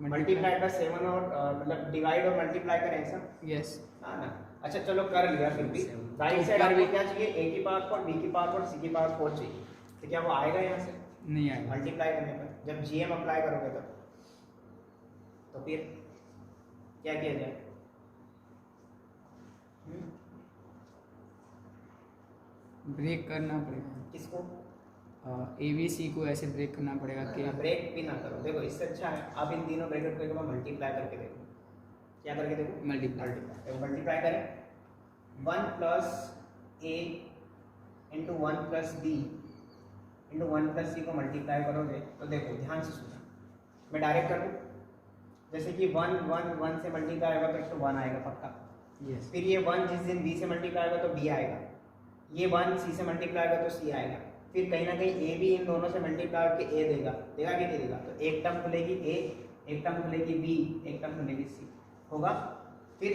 मल्टीप्लाई बाय 7 और मतलब डिवाइड और मल्टीप्लाई करें ऐसा? यस। हाँ ना। अच्छा चलो कर लिया, फिर भी राइट साइड आपको क्या चाहिए? a की पावर 4, b की पावर 4, c की पावर 4 चाहिए। तो क्या वो आएगा यहाँ से? नहीं आएगा। मल्टीप्लाई करने पर जब gm अप्लाई करोगे तब, तो फिर क्या किया जाए? ब्रेक करना पड़ेगा किसको? ABC को ऐसे ब्रेक करना पड़ेगा कि ब्रेक भी ना करो। देखो इससे अच्छा है आप इन तीनों ब्रैकेट को एक बार मल्टीप्लाई करके देखो। क्या करके देखो? मल्टीप्लाई। देखो मल्टीप्लाई करें 1 plus a into 1 plus b into 1 plus c को मल्टीप्लाई करोगे तो देखो ध्यान से सुनना, मैं डायरेक्ट कर दूँ। जैसे कि 1 1 1 से मल्टीप्लाई होगा तो एक तो 1 आएगा पक्का। यस। फिर ये 1 जिस दिन b से मल्टीप्लाई होगा तो b आएगा, ये 1 c से मल्टीप्लाई होगा तो c आएगा। फिर कहीं ना कहीं a भी इन दोनों से मल्टीप्लाई करके a देगा, देगा कि नहीं देगा? तो एक टर्म खुलेगी a, एक टर्म खुलेगी b, एक टर्म खुलेगी c होगा। फिर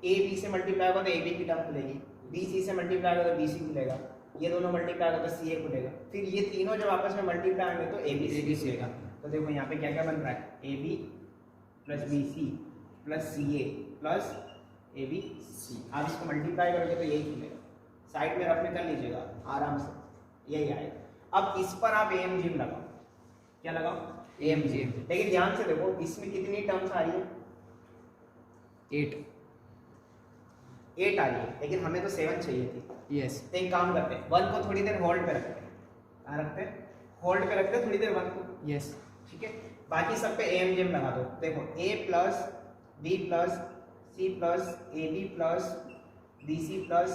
a b से मल्टीप्लाई होगा तो a b की टर्म खुलेगी, b c से मल्टीप्लाई होगा तो b c खुलेगा, ये दोनों मल्टीप्लाई होगा तो c a खुलेगा। फिर ये तीनों जब आपस में मल्टीप्लाई होंगे तो a b c खुलेगा। तो देखो यहाँ पे क्या क्या बन रहा है? a b plus b c plus c a plus a b c। आप इसको मल्टीप्लाई करोगे तो यही खुलेगा। साइड में रफ में कर लीजिएगा आराम से, यही आएगा। अब इस पर आप एम जिम लगाओ। क्या लगाओ? M GM. लेकिन ध्यान से देखो इसमें कितनी टर्म्स आ रही है? 8 आ रही है, लेकिन हमें तो 7 चाहिए थी। यस। तो एक काम करते हैं 1 को थोड़ी देर होल्ड पे रखते हैं। कहाँ रखते हैं? होल्ड पे रखते हैं थोड़ी देर 1 को। यस। ठीक है, बाकी सब पे एम जिम लगा दो। देखो a plus b plus c plus ab plus bc plus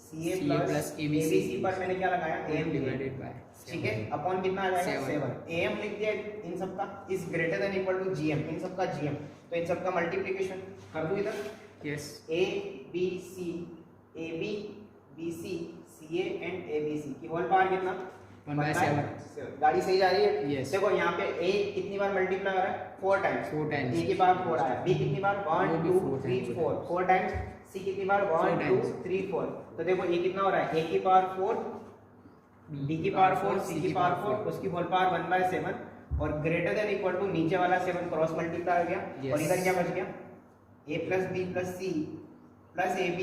ca plus abc पर मैंने क्या लगाया? am divided by. ठीक है, अपॉन कितना आ जाएगा? 7। am लिख दिया इन सबका, is greater than equal to gm, इन सबका gm, तो इन सबका मल्टीप्लिकेशन कर दूं इधर। Yes. a b c ab bc ca and abc की होल पावर कितना? 1/7। गाड़ी सही जा रही है? Yes. देखो यहाँ पे a कितनी बार मल्टीप्लाई हो रहा है? 4 टाइम्स। 4 times। a की पावर 4 आया, b कितनी बार? 1 वो भी 2 4 3 times 4 4 टाइम्स। c कितनी बार? 1 2 times। 3 4। तो देखो ये कितना हो रहा है? a की पावर 4, b की पावर 4, c की पावर 4, उसकी होल पावर 1/7 और ग्रेटर देन इक्वल टू नीचे वाला 7 क्रॉस मल्टीप्लाई हो गया। Yes। और इधर क्या बच गया? a plus b plus c plus ab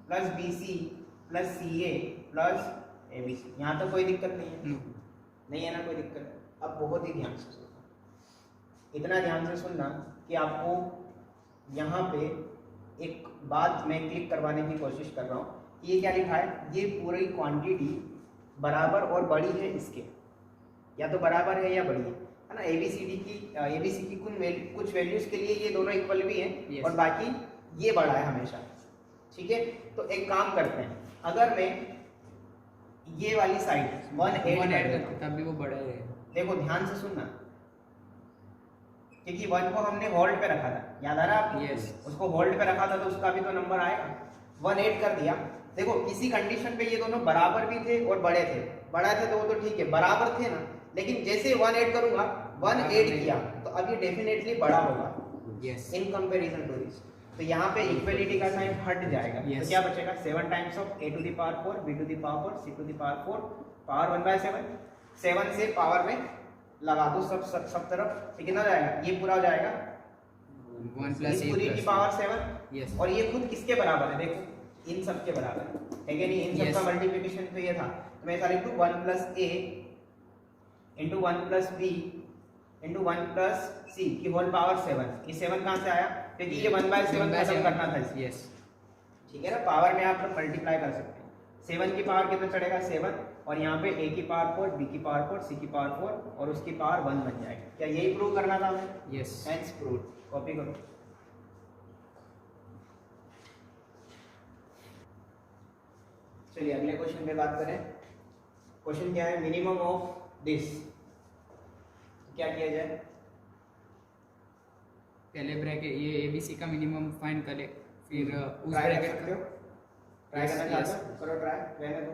plus bc plus ca plus abc। यहाँ तो कोई दिक्कत नहीं है? नहीं है ना कोई दिक्कत? अब बहुत ही ध्यान से सुनना, इतना ध्यान से सुनना कि आपको यहाँ पे एक बात मैं क्लिक करवाने की कोशिश कर रहा हूँ कि ये क्या लिखा है? ये पूरी क्वांटिटी बराबर और बड़ी है इसके, या तो बराबर है या बड़ी है ना। एबीसी की कुछ वैल्यूज के लिए ये दोनों इक्वल भी हैं। Yes। और बाकी ये बड़ा है हमेशा। ठीक है, तो एक काम करते हैं, अगर मैं ये वाली साइड 1 ऐड करता तब भी वो बड़ा है। देखो ध्यान से सुनना, क्योंकि 1 को हमने होल्ड पे रखा था, याद आ रहा है आपको? Yes। उसको होल्ड पे रखा था तो उसका भी तो नंबर आएगा। 1 ऐड कर दिया। देखो इसी कंडीशन पे ये दोनों बराबर भी थे और बड़े थे। बड़ा थे तो वो तो ठीक है, बराबर थे ना, लेकिन जैसे 1 ऐड करूंगा, 1 ऐड किया तो अब ये डेफिनेटली बड़ा होगा yes. In comparison to this. तो यहाँ पे इक्वलिटी का साइन हट जाएगा। Yes। तो क्या बचेगा? 7 times of a to the power 4 b to the power 4 c to the power 4 power 1/7। 7 से पावर में लगा दो सब तरफ, तो कितना जाएगा? ये पूरा हो जाएगा 1 प्लस इस पूरी की पावर 7। यस। और ये खुद किसके बराबर है? देखो इन सब के बराबर है कि नहीं? इन सब Yes। का मल्टीप्लिकेशन तो ये था, तो मैं ऐसा लिख दूं 1 plus a into 1 plus b into 1 plus c की होल पावर 7। ये 7 कहाँ से आया? क्योंकि ये 1/7 खत्म करना था इसमें। यस। ठीक है ना, पावर में आप लोग मल्टीप्लाई कर सकते हैं। 7 की पावर कितना चढ़ेगा? 7, और यहाँ पे a की पावर 4, b की पावर 4, c की पावर 4 और उसकी पावर 1 बन जाएगा। क्या यही प्रूव करना था हमें? यस। Hence prove. कॉपी करो। चलिए अगले क्वेश्चन पे बात करें। क्वेश्चन क्या है? Minimum of this. क्या किया जाए? पहले ब्रैकेट ये एबीसी का मिनिमम फाइंड करें, फिर उस ट्राई कर ब्रैकेट सकते हो? का ट्राई करना Yes। चाहते हो? करो ट्राई, रहने दो।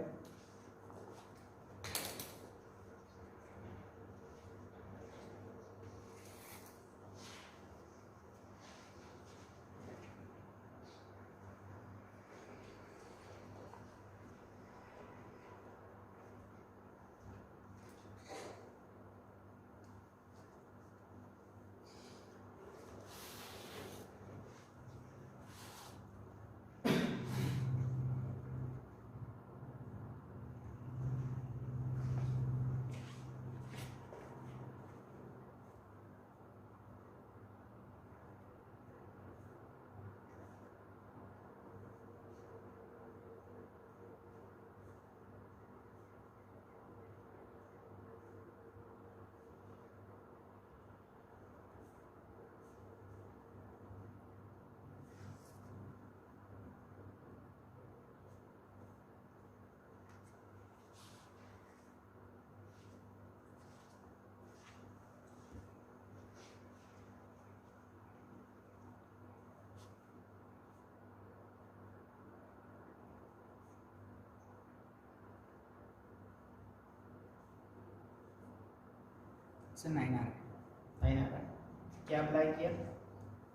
सर 9 आ रहा 9 आ रहा है। क्या अप्लाई किया?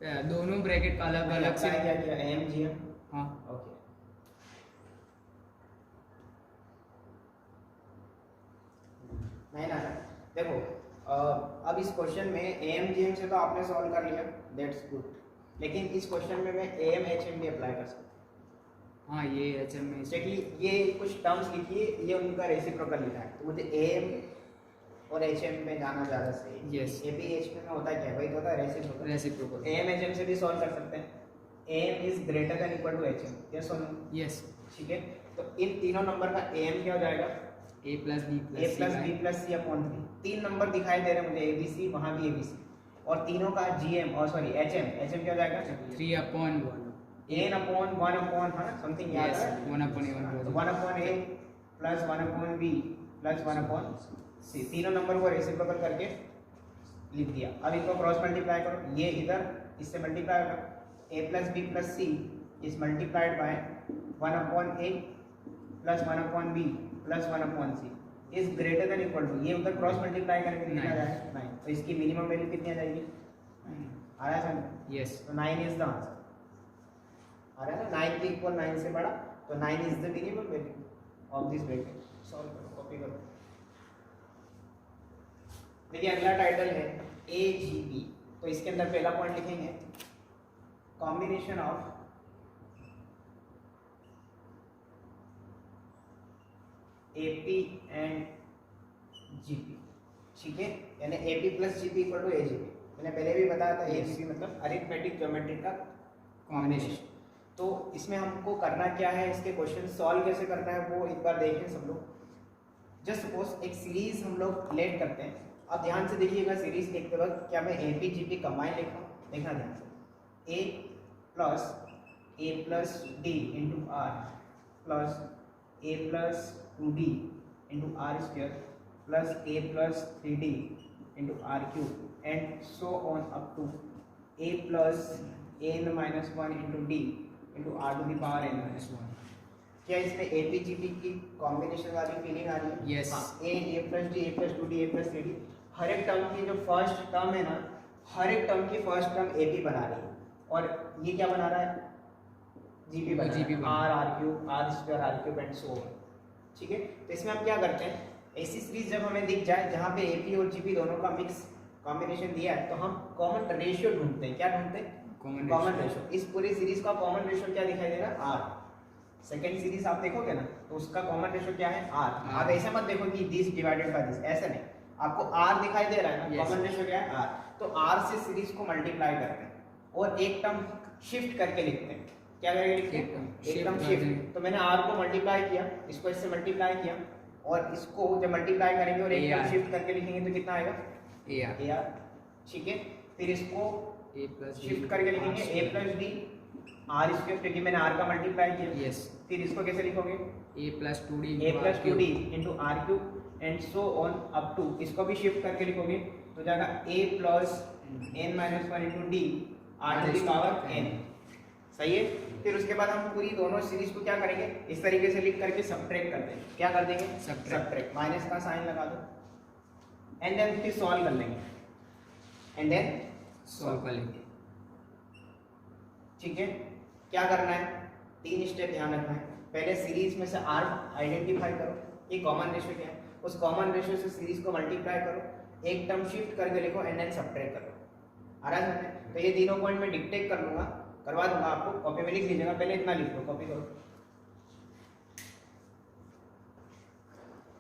है। दोनों ब्रैकेट का अलग अलग से अप्लाई क्या किया? M G M. हाँ ओके, नहीं ना, देखो अब इस क्वेश्चन में एम जी एम से तो आपने सॉल्व कर लिया, दैट्स गुड, लेकिन इस क्वेश्चन में मैं एम एच एम भी अप्लाई कर सकता हूँ। हाँ ये एच एम में जैसे कि ये कुछ टर्म्स लिखिए, ये उनका रेसिप्रोकल लिखा है, तो मुझे एम और एच एम में जाना ज़्यादा सही है। Yes. ए बी एच में होता क्या है भाई, तो होता है reciprocal. Reciprocal M H M से भी सॉल्व कर सकते हैं। M is greater than equal to H M, yes और नो? यस ठीक है, तो इन तीनों नंबर का एम क्या हो जाएगा? A plus B A plus b plus C upon 3। तीन नंबर दिखाई दे रहे हैं मुझे, ए बी सी, वहाँ भी ए बी सी, और तीनों का जी एम और सॉरी एच एम क्या हो जाएगा? 3/1 एन अपॉन 1 अपॉन, है ना, समथिंग याद यस है? 1/1 1 upon a plus 1 upon b plus 1 upon c, तीनों नंबर को रेसिप्रोकल करके लिख दिया। अब इनको क्रॉस मल्टीप्लाई करो, ये इधर इससे मल्टीप्लाई होगा, a plus b plus c is multiplied by 1 upon a plus 1 upon b plus 1 upon c is greater than equal to, ये उधर क्रॉस मल्टीप्लाई करके लिखा Nine. जाए 9, तो इसकी मिनिमम वैल्यू कितनी आ जाएगी? आ रहा है समझ? यस तो 9 इज द आंसर। आ रहा है ना, 9 के इक्वल 9 से बड़ा, तो 9 is the minimum value of this bracket. Solve करो, कॉपी करो। देखिए अगला टाइटल है ए जी बी, तो इसके अंदर पहला पॉइंट लिखेंगे combination of AP and GP. ठीक है, यानी AP plus GP equal to AGP. मैंने पहले भी बताया था, एजीपी मतलब अरिथमेटिक ज्योमेट्री का कॉम्बिनेशन। तो इसमें हमको करना क्या है, इसके क्वेश्चन सॉल्व कैसे करना है वो एक बार देखें सब लोग। जस्ट सपोज एक सीरीज हम लोग लेट करते हैं, अब ध्यान से देखिएगा सीरीज लिखते वक्त क्या मैं A P G P combine लिख रहा हूँ? देखना ध्यान से, a plus d into r plus a plus 2d into r square plus a plus 3d into r cube and so on up to a plus n minus 1 into d into r to the power n minus 1। क्या इसमें A P G P की combination वाली feeling आ रही है? Yes. हाँ, ए plus d, a plus 2d, A plus 3d, हर एक term की जो फर्स्ट टर्म है ना, हर एक टर्म की फर्स्ट टर्म ए पी बना रही है, और ये क्या बना रहा है? जीपी बना रहा है, r r cube r square r cube and so on. ठीक है, तो इसमें हम क्या करते हैं, ऐसी सीरीज जब हमें दिख जाए जहाँ पे एपी और जीपी दोनों का मिक्स कॉम्बिनेशन दिया है, तो हम कॉमन रेशियो ढूंढते हैं। क्या ढूंढते हैं? Common ratio. इस पूरी सीरीज का कॉमन रेशियो क्या दिखाई दे रहा है? आर। सेकेंड सीरीज आप देखोगे ना, तो उसका कॉमन रेशियो क्या है? आर। आप ऐसे मत देखो कि दिस डिवाइडेड बाय दिस, ऐसे नहीं, आपको आर दिखाई दे रहा है ना, कॉमन रेशियो क्या है? आर। तो आर से सीरीज को मल्टीप्लाई करते हैं और एक टर्म शिफ्ट करके लिखते हैं। क्या करके लिखते हैं? एक टर्म शिफ्ट। तो मैंने आर को मल्टीप्लाई किया, इसको इससे मल्टीप्लाई किया, और इसको जब मल्टीप्लाई करेंगे और एक टर्म शिफ्ट करके लिखेंगे तो कितना आएगा? A R. ठीक है, फिर इसको ए प्लस शिफ्ट करके लिखेंगे ए प्लस डी आर स्क्वायर, क्योंकि मैंने आर का मल्टीप्लाई किया। यस, फिर इसको कैसे लिखोगे? A plus 2d into r cube and so on up to, इसको भी शिफ्ट करके लिखोगे तो जाएगा a plus n minus 1 into d r to the power n. सही है। फिर उसके बाद हम पूरी दोनों सीरीज को क्या करेंगे, इस तरीके से लिख करके सबट्रैक्ट कर देंगे। क्या कर देंगे? सबट्रैक्ट, माइनस का साइन लगा दो, एंड देन फिर सॉल्व कर लेंगे, एंड देन सॉल्व कर लेंगे। ठीक है, क्या करना है? 3 स्टेप ध्यान रखना है। पहले सीरीज में से आर आइडेंटिफाई करो, ये कॉमन रेशियो क्या है, उस कॉमन रेशियो से सीरीज को मल्टीप्लाई करो, एक टर्म शिफ्ट करके लिखो, एंड देन सबट्रैक्ट करो। आ रहा है समझ? तो ये तीनों पॉइंट मैं डिक्टेट कर लूंगा, करवा दूंगा आपको, कॉपी में लिख लीजिएगा, पहले इतना लिख लो, कॉपी करो।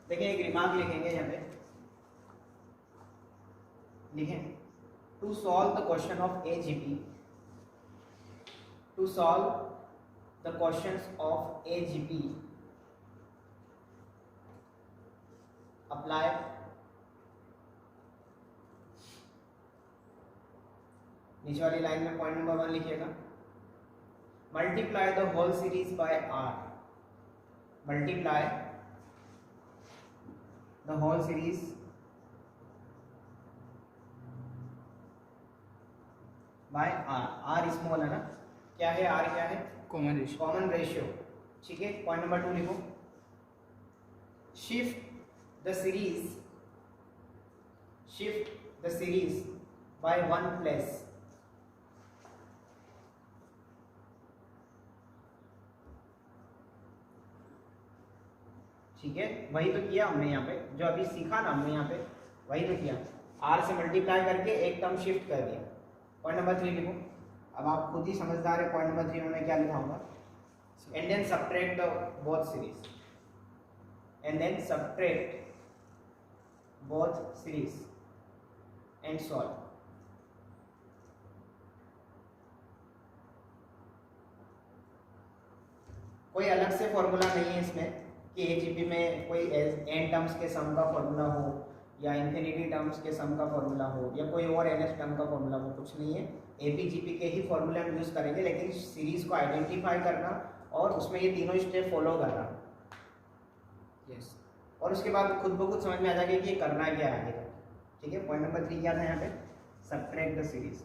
देखिए एक रिमार्क लिखेंगे यहाँ पे, लिखें to solve the question of AGP, to solve the questions of AGP apply नीचे वाली लाइन में पॉइंट नंबर 1 लिखिएगा, multiply the whole series by r, multiply the whole series by r. R small है ना, क्या है आर? क्या है? Common ratio. Common ratio. ठीक है, पॉइंट नंबर 2 लिखो, shift the series, shift the series by 1 plus. ठीक है, वही तो किया हमने यहाँ पे, जो अभी सीखा ना हमने यहाँ पे वही तो किया। r से मल्टीप्लाई करके एक टर्म शिफ्ट कर दिया। पॉइंट नंबर 3 लिखो। अब आप खुद ही समझदार है, पॉइंट नंबर 3 में मैं क्या लिखा होगा, and then subtract the both series, and then subtract both series and solve. कोई अलग से फॉर्मूला नहीं है इसमें कि एजीपी में कोई एन टर्म्स के सम का फॉर्मूला हो या इन्फिनिटी टर्म्स के सम का फॉर्मूला हो या कोई और एनएस टर्म का फॉर्मूला हो, कुछ नहीं है। एपीजीपी के ही फॉर्मूले हम यूज करेंगे, लेकिन सीरीज को आइडेंटिफाई करना और उसमें ये तीनों स्टेप फॉलो करना। यस। और उसके बाद खुद ब खुद समझ में आ जाएगा कि ये करना क्या है आगे। ठीक है, पॉइंट नंबर 3 क्या था यहाँ पे, सब्ट्रैक्ट द सीरीज।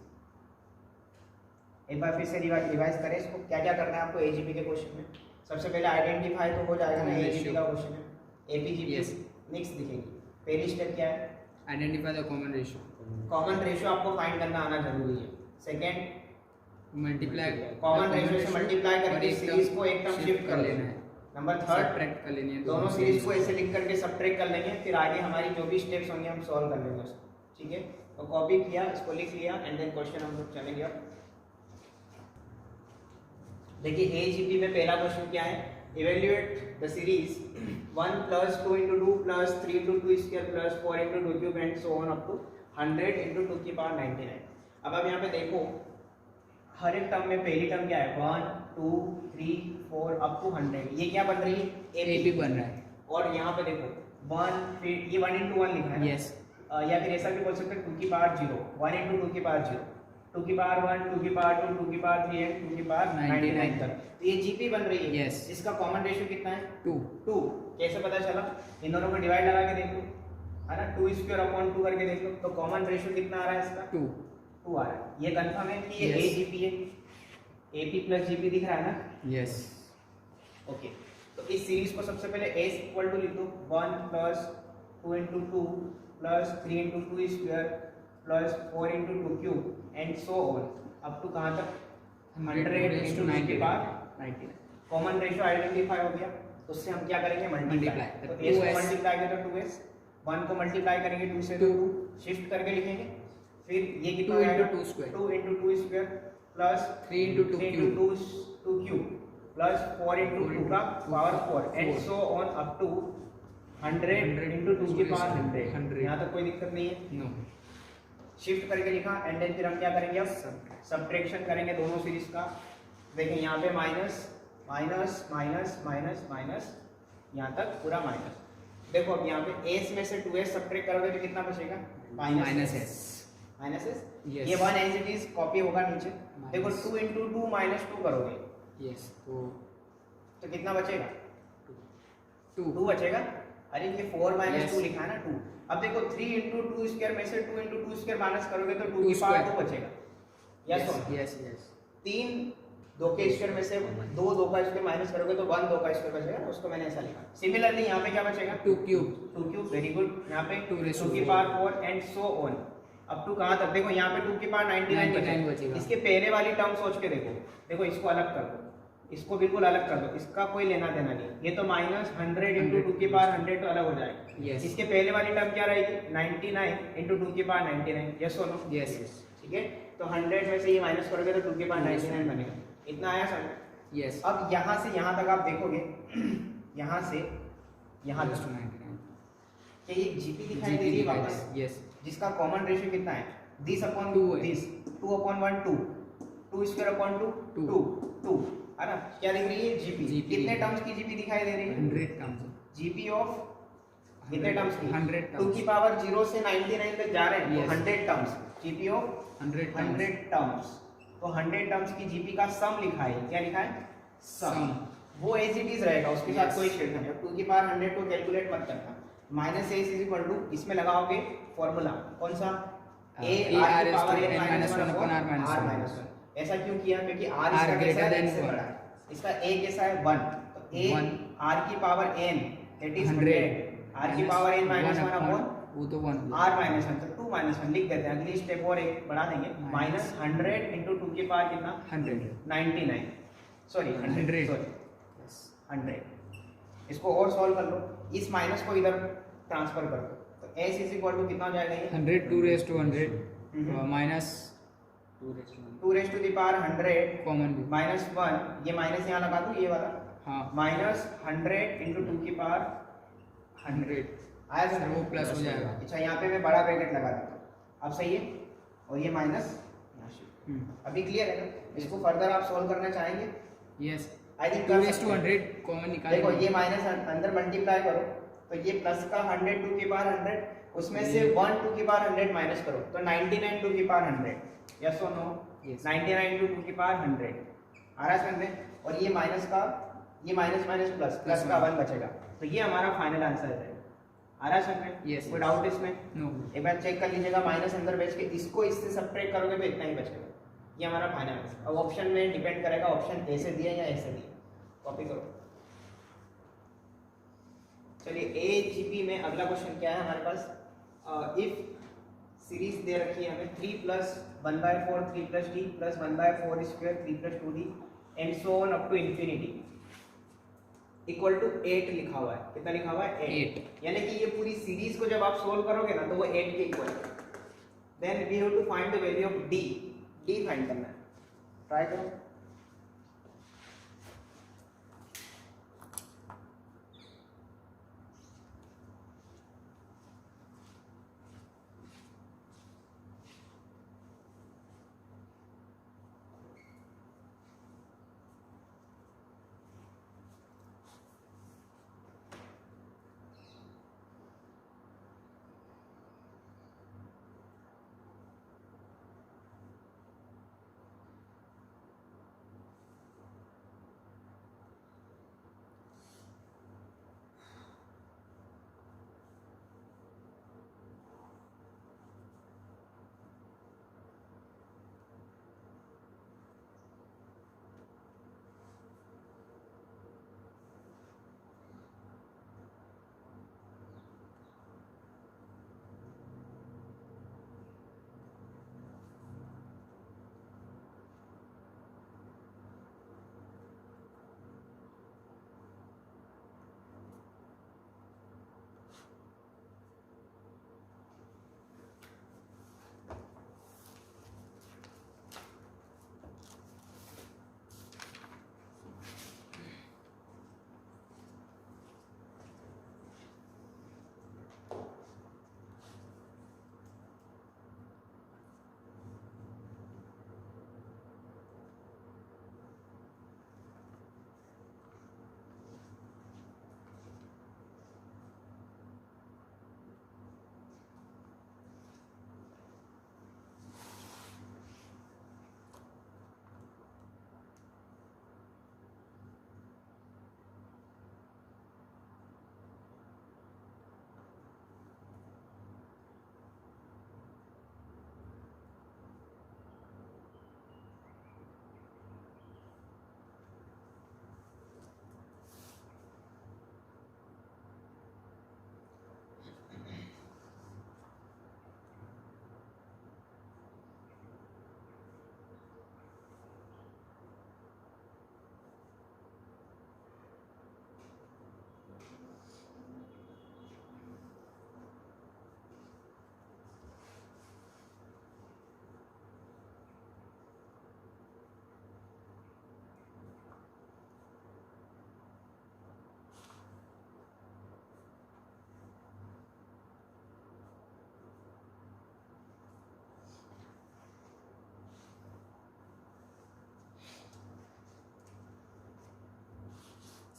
एक बार फिर से रिवाइज करें इसको, क्या क्या करना है आपको एजीपी के क्वेश्चन में। सबसे पहले आइडेंटिफाई तो हो जाएगा ना, एजीपी का क्वेश्चन है, एपीजीपी नेक्स्ट दिखेगी। पहली स्टेप क्या है, identify the common ratio. Common ratio आपको फाइंड करना आना जरूरी है। सेकंड मल्टीप्लाई, कॉमन रेशियो से मल्टीप्लाई करके सीरीज को एक टर्म शिफ्ट कर लेना है। नंबर 3 सब्ट्रैक्ट कर लेनी है, दोनों सीरीज को ऐसे लिख करके सब्ट्रैक्ट कर लेंगे, फिर आगे हमारी जो भी स्टेप्स होंगे हम सॉल्व कर लेंगे उसको। ठीक है, तो कॉपी किया, इसको लिख लिया एंड देन क्वेश्चन हम लोग चलेंगे। अब देखिए एजीपी में पहला क्वेश्चन क्या है, evaluate the series 1 + 2 × 2 + 3 × 2² + 4 × 2³ and so on up to 100 × 2⁻99। अब आप यहाँ पे देखो हर एक टर्म में पहली टर्म क्या है, 1 2 3 4 अप टू 100, ये क्या बन रही है, एपी बन रहा है। और यहाँ पे देखो 1 फिर ये 1 × 1 लिखा है। यस। या फिर ऐसा भी बोल सकते हैं 2⁻0, 1 × 2⁻0, 2⁻1 2⁻2 2⁻3 एंड 2⁻99 तक, तो ये जीपी बन रही है। Yes. इसका कॉमन रेशियो कितना है, 2। कैसे पता चला, इन दोनों को डिवाइड लगा के देख लो, है ना, 2² करके देख लो, तो कॉमन रेशियो कितना आ रहा है इसका, 2 आ रहा है। ये कंफर्म है कि ये Yes. एजीपी है, एपी प्लस जीपी दिख रहा है ना। यस। ओके, तो इस सीरीज को सबसे पहले s इक्वल टू लिख दो, 1 + 2 × 2 + 3 × 2² + 4 × 2³ and so on up to कहाँ तक, 100 × 2⁻99। कॉमन रेशियो आइडेंटिफाई हो गया, तो उससे हम क्या करेंगे, मल्टीप्लाई। तो s को मल्टीप्लाई करें तो 2s, 1 को मल्टीप्लाई करेंगे 2 से, 2 शिफ्ट करके लिखेंगे, फिर ये कितना 2 आएगा, × 2² 2 × 2² + 3 × 2³ + 4 × 2 का power 4 and so on up to 100 × 2⁻100। यहाँ तक कोई दिक्कत नहीं है। नो। शिफ्ट करके लिखा एंड देन फिर हम क्या करेंगे, अब सब्ट्रैक्शन करेंगे दोनों सीरीज का। देखिए यहाँ पे minus minus minus minus minus, यहाँ तक पूरा माइनस। देखो अब यहाँ पे s में से 2s सब्ट्रैक्ट करोगे तो कितना बचेगा, -s। -s। Yes. ये 1 एज इट इज कॉपी होगा नीचे। देखो 2 × 2 -2 करोगे यस, तो कितना बचेगा, 2। 2 बचेगा। अरे ये 4 - Yes. 2 लिखा है ना, 2। अब देखो 3 × 2² में से 2 × 2² माइनस करोगे तो 2 2 की पावर square। 2 बचेगा। यस और यस यस। 3 2 के स्क्वायर में से 2 2 का स्क्वायर माइनस करोगे तो 1 2 का स्क्वायर बचेगा, उसको मैंने ऐसा लिखा। सिमिलरली यहाँ पे क्या बचेगा, 2³ वेरी गुड। यहाँ पे 2 raised to 2 की power 4 and so on up to कहाँ तक, देखो यहाँ पे 2 की पावर 99 बचेगा। इसके पहले वाली टर्म सोच के देखो, देखो इसको अलग कर दो, इसको बिल्कुल अलग कर दो, इसका कोई लेना देना नहीं। ये तो -100 × 2 की पावर 100 तो अलग हो जाएगा। Yes. इसके पहले वाली टर्म क्या रहेगी, 99 × 2 की पावर 99। यस और नो, यस यस। ठीक है। तो 100 में से ये माइनस करोगे तो 2 की पावर 99 बनेगा। इतना आया समझ। यस। अब यहाँ से यहाँ तक आप देखोगे, यहाँ से यहाँ तक 99। कि ये जीपी दिखाई दे रही है वापस, यस। जिसका कॉमन रेशियो कितना है, 10/2 2 है। 10, 2/1 2, 2² 2 2, है ना। क्या दिख रही है, जीपी। कितने टर्म्स की जीपी दिखाई दे रही है, 100 टर्म्स। जीपी ऑफ कितने टर्म्स की, 100 2 की पावर 0 से 99 तक जा रहे हैं, Yes. तो 100 टर्म्स, जीपी ऑफ 100 टर्म्स। तो 100 टर्म्स की जीपी का सम लिखा है, क्या लिखा है, सम। वो एज इट इज रहेगा, उसके साथ Yes. कोई छेड़खानी नहीं। 2 की पावर 100 को कैलकुलेट मत करना। -a इसमें लगाओगे फॉर्मूला कौन सा, a r की पावर n - 1 upon r - 1। ऐसा क्यों किया, क्योंकि r इसका कैसा है, n से बड़ा है, इसका a कैसा है 1, तो a 1 r की power n that is 100, r की पावर n - 1 upon वो तो 1 r माइनस वन, तो 2 माइनस वन लिख देते हैं, अगली स्टेप और एक बढ़ा देंगे, माइनस 100 इंटू 2 की पावर कितना 100 99, सॉरी 100, 100 सॉरी 100। इसको और सॉल्व कर लो, इस माइनस को इधर ट्रांसफर कर दो, तो s इज इक्वल टू कितना हो जाएगा ये 100 2 raise to 100 minus 2 raise to the power 100 common भी माइनस 1, ये माइनस यहाँ लगा दूँ ये वाला, हाँ माइनस 100 इंटू 2 की पावर 100 आया सर, वो प्लस हो जाएगा। अच्छा यहाँ पे मैं बड़ा ब्रैकेट लगा देता हूँ, अब सही है, और ये माइनस अभी क्लियर है ना? इसको फर्दर आप सॉल्व करना चाहेंगे? Yes I think 2 raise to 100 common निकाल देखो ये माइनस अंदर मल्टीप्लाई करो, तो ये प्लस का 100 2 की पावर 100, उसमें से 1 2 की पावर 100 माइनस करो, तो 99 2 की पावर 100, यस और नो? Yes. 99 2 की पावर 100 आ रहा है समझ में, और ये माइनस का, ये माइनस माइनस प्लस, प्लस का 1 बचेगा, तो ये हमारा फाइनल आंसर है। आ रहा है समझ में? Yes, कोई yes. डाउट इसमें? नो एक बार चेक कर लीजिएगा, माइनस अंदर बेच के इसको इससे सब्ट्रैक्ट करोगे तो इतना ही बचेगा, ये हमारा फाइनल आंसर। अब ऑप्शन में डिपेंड करेगा, ऑप्शन ए से दिया या ए से दिया, कॉपी करो। चलिए AGP में अगला क्वेश्चन क्या है हमारे पास, इफ सीरीज दे रखी है हमें 3 plus 1/4 3 plus d plus 1/4 square 3 plus 2d and so on up to infinity equal to 8 लिखा हुआ है, कितना लिखा हुआ है 8, यानी कि ये पूरी सीरीज को जब आप सोल्व करोगे ना तो वो 8 के इक्वल है। Then we have to find the value of d find करना है, ट्राई करो।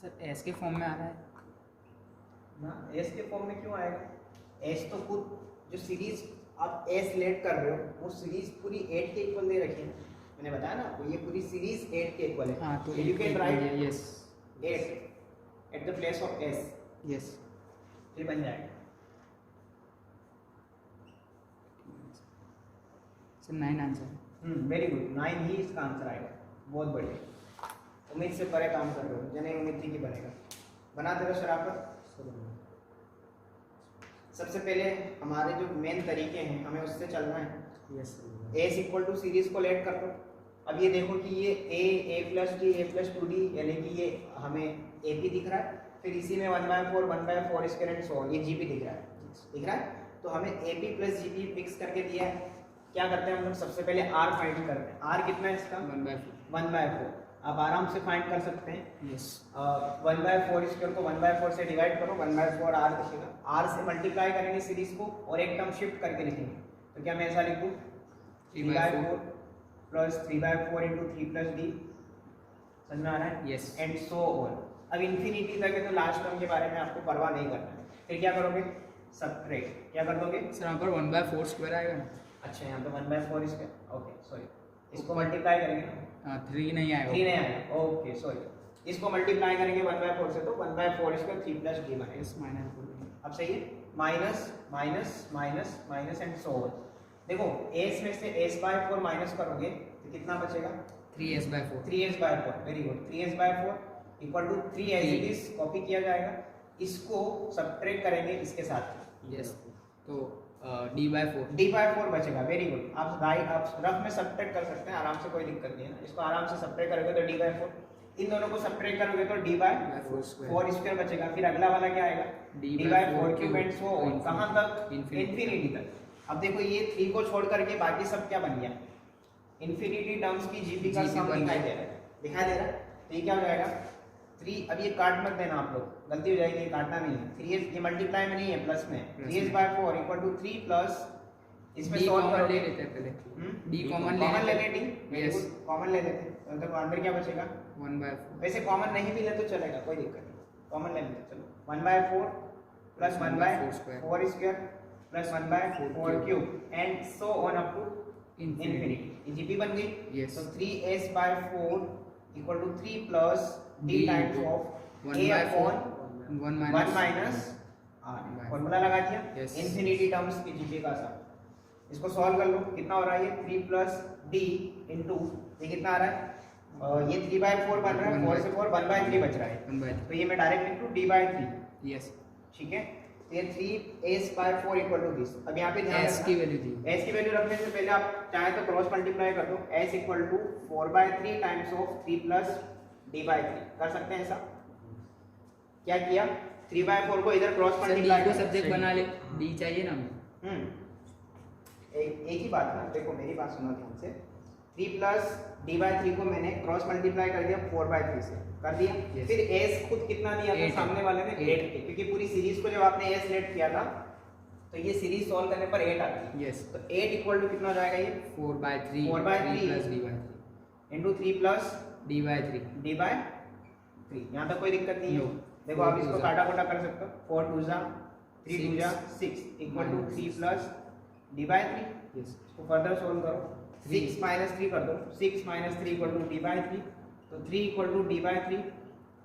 सर एस के फॉर्म में आ रहा है ना, एस के फॉर्म में क्यों आएगा? एस तो खुद जो सीरीज आप एस लेट कर रहे हो वो सीरीज पूरी 8 के इक्वल दे रखी है, मैंने बताया ना आपको, ये पूरी सीरीज 8 के इक्वल है। हाँ तो you can write yes 8 at the place of S, yes फिर बन जाएगा। सर 9 आंसर वेरी गुड, 9 ही इसका आंसर आएगा, बहुत बढ़िया, उम्मीद से परे काम कर रहे हो, मुझे नहीं उम्मीद थी कि बनेगा, बना दे रहे हो सर आप। सबसे पहले हमारे जो मेन तरीके हैं हमें उससे चलना है। Yes a is equal to series को लेट कर दो। अब ये देखो कि ये a plus d a plus 2d यानी कि ये हमें ए पी दिख रहा है, फिर इसी में 1/4 स्क्वायर एंड सो ऑन ये जी पी दिख रहा है, दिख रहा है। तो हमें A P plus G P mix करके दिया है। क्या करते हैं हम लोग, सबसे पहले आर फाइंड करते हैं। आर कितना है इसका 1/4। आप आराम से फाइंड कर सकते हैं। यस 1/4 स्क्वायर को 1/4 से डिवाइड करो, 1/4 आर दिखेगा। आर से मल्टीप्लाई करेंगे सीरीज को और एक टर्म शिफ्ट करके लिखेंगे। तो क्या मैं ऐसा लिखूँ 3/4 प्लस 3/4 इंटू 3 प्लस डी, समझ में आ रहा है? Yes and so on. अब इन्फिनिटी तक है तो लास्ट टर्म के बारे में आपको परवाह नहीं करना है। फिर क्या करोगे, सबट्रैक्ट। क्या कर दोगे सर यहाँ पर 1/4 स्क्वायर आएगा ना? अच्छा यहाँ पे 1/4 स्क्वायर, ओके सॉरी, इसको मल्टीप्लाई करेंगे ना, 3 नहीं आएगा। 3 नहीं आएगा, ओके सॉरी। इसको मल्टीप्लाई करेंगे 1/4 से तो 1/4 स्क्वायर 3 प्लस डी बनेगा। यस माइनस अब सही है, minus minus minus minus and so on. देखो एस में से s/4 माइनस करोगे तो कितना बचेगा 3s/4। 3s/4, very good. 3s/4 equal to 3 as it is copy किया जाएगा। इसको सबट्रैक्ट करेंगे इसके साथ। यस तो d/4 d/4 बचेगा, वेरी गुड। आप राइट आप रफ में सबट्रैक्ट कर सकते हैं आराम से, कोई दिक्कत नहीं है ना। इसको आराम से सबट्रैक्ट करोगे तो d/4, इन दोनों को सबट्रैक्ट करोगे तो d/4 स्क्वायर बचेगा। फिर अगला वाला क्या आएगा d/4 cube and so on. कहां तक, इंफिनिटी तक। अब देखो ये 3 को छोड़ करके बाकी सब क्या बन गया, इंफिनिटी टर्म्स की जीपी का सम दिखाई दे रहा है, दिखाई दे रहा है। तो ये क्या हो जाएगा 3, अब ये काट मत देना आप लोग, गलती हो जाएगी, ये काटना नहीं है। 3s ये मल्टीप्लाई में नहीं है, प्लस में। 3s/4 इक्वल टू 3 प्लस, इसमें सॉल्व कॉमन करोगे ले लेते हैं पहले। d कॉमन ले लेते हैं, यस कॉमन ले लेते हैं। तो अंदर क्या बचेगा, 1/4 वैसे कॉमन नहीं भी ले तो चलेगा, कोई दिक्कत नहीं, कॉमन ले लेते। चलो 1/4 plus 1/4 square plus 1/4 cube and so on up to infinity. GP बन गई। यस तो 3s/4 equal to 3 plus d times of a upon 1 minus r। Formula लगा दिया, Yes. इंफिनिटी टर्म्स की जीपी का सम। इसको सॉल्व कर लो, कितना हो रहा है ये 3 प्लस d इंटू ये कितना आ रहा है, ये 3/4 बन रहा है, 4 से 4 1/3 बच रहा है। 1/3 तो ये मैं डायरेक्ट लिख दूं d/3, यस ठीक है। तो ये 3s/4 इक्वल टू दिस। अब यहाँ पे ध्यान s की रखना, वैल्यू दी। s की वैल्यू रखने से पहले आप चाहे तो क्रॉस मल्टीप्लाई कर दो, s equal to 4/3 times of 3 plus d/3 कर सकते हैं ऐसा। क्या किया 3/4 को इधर क्रॉस सर d मल्टीप्लाई को सब्जेक्ट बना ले, d चाहिए ना हमें। एक ही बात ना, देखो मेरी बात सुनो ध्यान से। 3 प्लस d/3 को मैंने क्रॉस मल्टीप्लाई कर दिया 4/3 से, कर दिया। Yes. फिर s खुद कितना दिया था 8 सामने वाले ने, 8 के, क्योंकि पूरी सीरीज को जब आपने s लेट किया था तो ये सीरीज सॉल्व करने पर 8 आती है। यस तो 8 इक्वल टू कितना हो जाएगा ये 4/3 4/3 plus d/3 into 3 plus d/3 d/3। यहाँ तक कोई दिक्कत नहीं है। No. देखो आप इसको काटा कोटा कर सकते हो, 4 2 जा 3 2 जा 6 equal to 3 plus d/3। Yes इसको फर्दर सोल्व करो, 6 माइनस 3 कर दो, 6 माइनस 3 इक्वल टू d/3। तो 3 इक्वल टू d/3,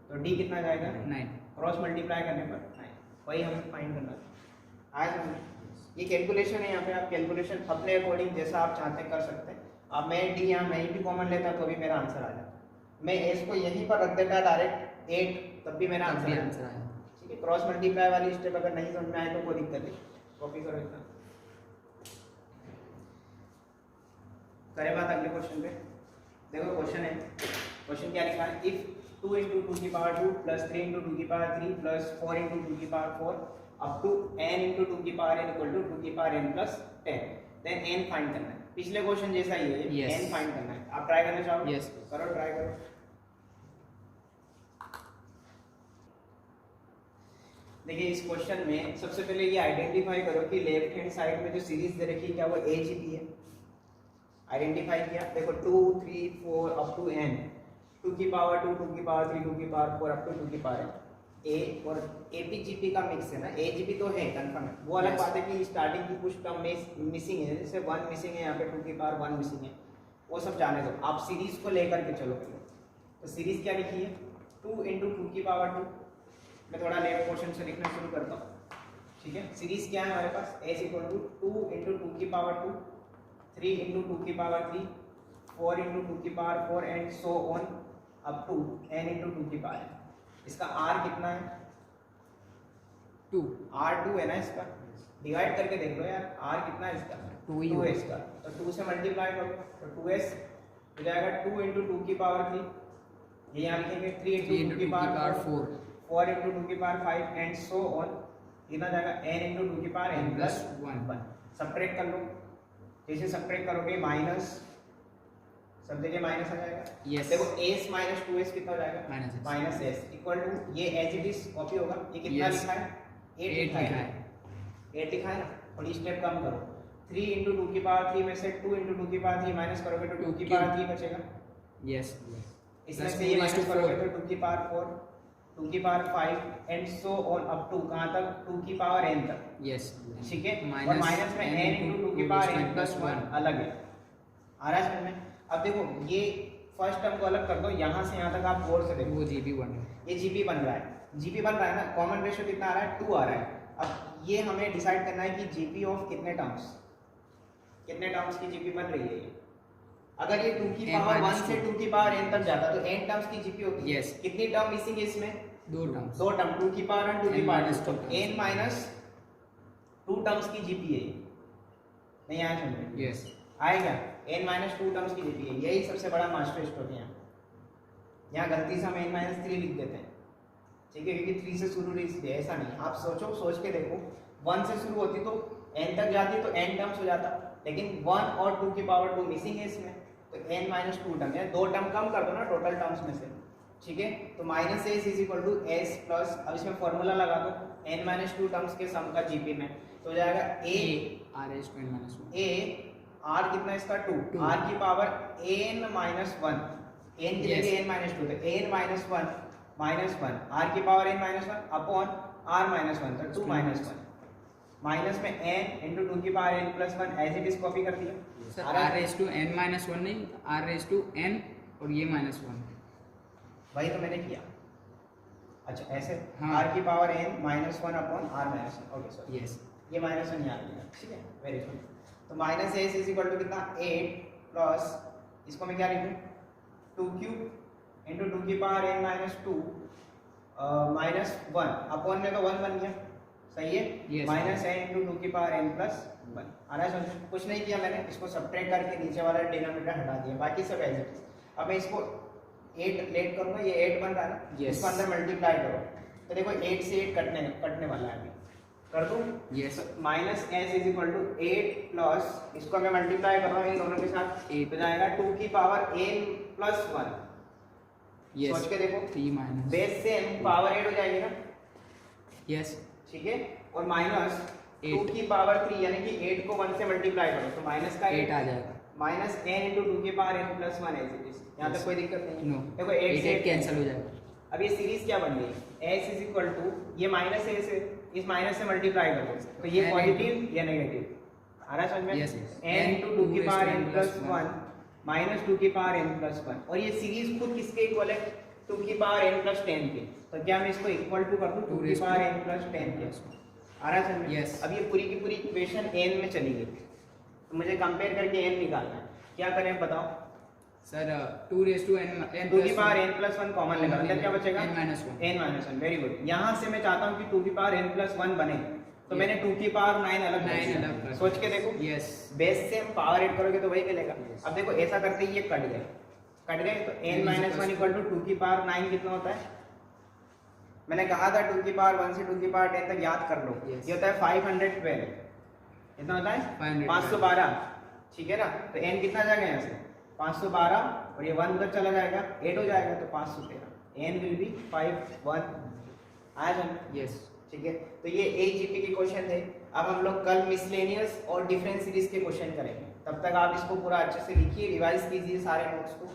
तो d कितना जाएगा 9 क्रॉस मल्टीप्लाई करने पर 9, वही हमें फाइंड करना था। आज ये कैलकुलेशन है, यहाँ पे आप कैलकुलेशन अपने अकॉर्डिंग जैसा आप चाहते हैं कर सकते हैं। अब मैं d यहाँ नहीं भी कॉमन लेता तो भी मेरा आंसर आ जाता। मैं s को यहीं पर रख देता डायरेक्ट 8, तब भी मेरा आंसर आ जाता। आया। ठीक है, क्रॉस मल्टीप्लाई वाली स्टेप अगर नहीं समझ में आए तो कोई दिक्कत नहीं, कॉपी करो इतना। करें बात अगले क्वेश्चन पे। देखो क्वेश्चन है, क्वेश्चन क्या लिखा है, इफ 2 into 2 की पावर 2 प्लस 3 into 2 की पावर 3 प्लस 4 into 2 की power 4 up to n into 2 की पावर n इक्वल टू 2 की power n plus 10, then n find करना है। पिछले क्वेश्चन जैसा ही है, Yes. n फाइंड करना है। आप ट्राई करना चाहो? Yes. करो, ट्राई करो। देखिए इस क्वेश्चन में सबसे पहले ये आइडेंटिफाई करो कि लेफ्ट हैंड साइड में जो सीरीज दे रखी है क्या वो ए जी पी है। आइडेंटिफाई किया, देखो 2 3 4 अप टू n, 2 की पावर 2 2 की पावर 3 2 की पावर 4 अप टू 2 की पावर a और APGP का मिक्स है ना, AGP तो है कंफर्म है। वो अलग Yes. बात है कि स्टार्टिंग की कुछ टर्म में मिसिंग है, जैसे 1 मिसिंग है, यहाँ पे 2 की पावर 1 मिसिंग है, वो सब जाने दो, आप सीरीज को लेकर के चलो पहले। तो सीरीज क्या लिखी है 2 into 2 की पावर 2। मैं थोड़ा लेफ्ट पोर्शन से लिखना शुरू करता हूँ, ठीक है। सीरीज क्या है हमारे पास, s इक्वल टू 2 into 2 की पावर 2, 3 into 2 की पावर 3, 4 into 2 की power 4 and so on up to n into 2 की पावर। इसका r कितना है 2 R2 है ना इसका, डिवाइड करके देख लो यार, R कितना है इसका, 2 ही 2 है होगा। इसका, तो 2 से मल्टीप्लाई करो तो 2s हो जाएगा 2 into 2 की पावर 3, ये यहाँ लिखेंगे 3 into 2 की पावर 4, 4 into 2 की पावर 5 एंड सो ऑन, कितना जाएगा n into 2 की पावर n plus 1। सब्ट्रैक्ट कर लो, जैसे सब्ट्रैक्ट करोगे माइनस, सब जगह माइनस आ जाएगा। Yes. देखो s minus 2s कितना हो जाएगा, -s minus S equal to, ये एज इट इज कॉपी होगा, ये कितना Yes. लिखा है, 8 लिखा है, 8 लिखा है ना, और ये स्टेप कम करो, 3 into 2 की पावर 3 में से 2 into 2 की पावर 3 माइनस करोगे तो 2 की पावर 3 बचेगा, यस इसमें Plus से ये 2 is माइनस to करोगे 4. तो 2 की पावर 4, 2 की power 5 and so on up to कहाँ तक, 2 की पावर n तक, यस ठीक है। और माइनस में n into 2 की पावर n plus 1 अलग है, आ रहा है समझ में। अब देखो ये फर्स्ट टर्म को अलग कर दो, यहाँ से यहाँ तक आप गौर से देखो, वो जीबी 1 ये जीपी बन रहा है, जीपी बन रहा है ना, कॉमन रेशियो कितना आ रहा है, 2 आ रहा है। अब ये हमें डिसाइड करना है कि जीपी ऑफ कितने टर्म्स की जीपी बन रही है ये। अगर ये 2 की n पावर 1 minus से 2 2 की पावर n तक जाता तो n टर्म्स की जीपी होती है। Yes. कितनी टर्म मिसिंग है इसमें, 2 टर्म्स, 2 टर्म, 2 की पावर 1 2 की n पावर minus 2, 2 तो n माइनस 2 टर्म्स की जीपी है ये। नहीं आया समझ में, यस आएगा n माइनस 2 टर्म्स की जीपी है, यही सबसे बड़ा मास्टर स्ट्रोक है। यहाँ गलती से हम n माइनस 3 लिख देते हैं, ठीक है, क्योंकि 3 से शुरू नहीं, इसलिए ऐसा नहीं। आप सोचो, सोच के देखो, 1 से शुरू होती तो n तक जाती तो n टर्म्स हो जाता, लेकिन 1 और 2 की पावर 2 मिसिंग है इसमें, तो n माइनस 2 टर्म है, 2 टर्म कम कर दो ना टोटल टर्म्स में से, ठीक है। तो minus S is equal to S plus, अब इसमें फॉर्मूला लगा दो n माइनस 2 टर्म्स के सम का जीपी में, तो हो जाएगा a r is to n minus 1 a r कितना इसका 2 2. r की पावर n माइनस 1, n की जगह n माइनस 2, तो n माइनस 1 माइनस 1 r की power n minus 1 upon r minus 1, तो 2 माइनस 1 माइनस में n इंटू 2 की power n plus 1 as it is copy कर दिया। Sir r raised to n minus 1 नहीं, r raised to n और ये minus 1, वही तो मैंने किया। अच्छा ऐसे, हाँ। r की power n minus 1 upon r minus 1, okay sorry, yes ये माइनस 1 यहाँ लिया, ठीक है, वेरी गुड। तो minus S is equal to कितना 8 प्लस, इसको मैं क्या लिखूँ, 2 क्यूब इंटू 2 की power n minus 2 minus 1 upon में तो 1 बन गया, सही है, Yes. माइनस n इंटू 2 की पावर n प्लस 1 आ रहा है समझ। कुछ नहीं किया मैंने, इसको सब्ट्रैक्ट करके नीचे वाला डिनोमिनेटर हटा दिया, बाकी सब एज इट इज। अब मैं इसको 8 लेट करूंगा, ये 8 बन रहा है ना, Yes. इसको अंदर मल्टीप्लाई करो, तो देखो 8 से 8 कटने वाला है, अभी कर दूं, yes minus S is equal to 8 plus, इसको मैं मल्टीप्लाई कर रहा हूँ इन दोनों के साथ, 8 तो जाएगा 2 की पावर n प्लस 1, यस सोच के देखो, 3 minus बेस से m पावर 8 हो जाएगी ना, यस ठीक है, और माइनस 2 8. की पावर 3 यानी कि 8 को 1 से मल्टीप्लाई करो तो माइनस का 8 आ जाएगा, माइनस n इंटू 2 की power n plus 1 as it is, यहाँ तक Yes. कोई दिक्कत नहीं नो है। देखो 8 से 8 कैंसिल हो जाएगा, अब ये सीरीज क्या बन गई, s इज इक्वल टू, ये माइनस a से इस माइनस से मल्टीप्लाई कर दो, तो ये N पॉजिटिव या नेगेटिव आ रहा है समझ में, Yes, yes. n इंटू 2 की पावर n प्लस 1 माइनस 2 की पावर n प्लस 1, और ये सीरीज खुद किसके इक्वल है, 2 की पावर n प्लस 10 के, तो क्या मैं इसको इक्वल टू कर दूं 2 की पावर n प्लस 10 के, आ रहा है समझ में। Yes. अब ये पूरी की पूरी इक्वेशन n में चली गई, तो मुझे कंपेयर करके n निकालना है, क्या करें बताओ। सर 2 raised to n 2 की पावर n प्लस 1 कॉमन लेगा, अंदर क्या बचेगा, n minus 1, n minus 1, very good. यहाँ से मैं चाहता हूँ कि 2 की पावर n प्लस 1 बने, तो मैंने 2 की पावर 9 अलग 9 रखी है। अलग रखा। सोच के देखो, यस बेस से हम पावर ऐड करोगे तो वही मिलेगा। Yes. अब देखो ऐसा करते ही ये कट गए तो n माइनस 1 इक्वल टू 2 की पावर 9 कितना होता है, मैंने कहा था 2 की पावर 1 से 2 की पावर 10 तक याद कर लो, Yes. ये होता है 512, कितना होता है 512, ठीक है ना, तो n कितना जाएगा यहाँ से 512, और ये 1 उधर चला जाएगा 8 हो जाएगा, तो 513, n विल बी 51, आया समझ, यस ठीक है। तो ये AGP के क्वेश्चन थे। अब हम लोग कल मिसलेनियस और डिफरेंस सीरीज के क्वेश्चन करेंगे, तब तक आप इसको पूरा अच्छे से लिखिए, रिवाइज कीजिए सारे नोट्स को,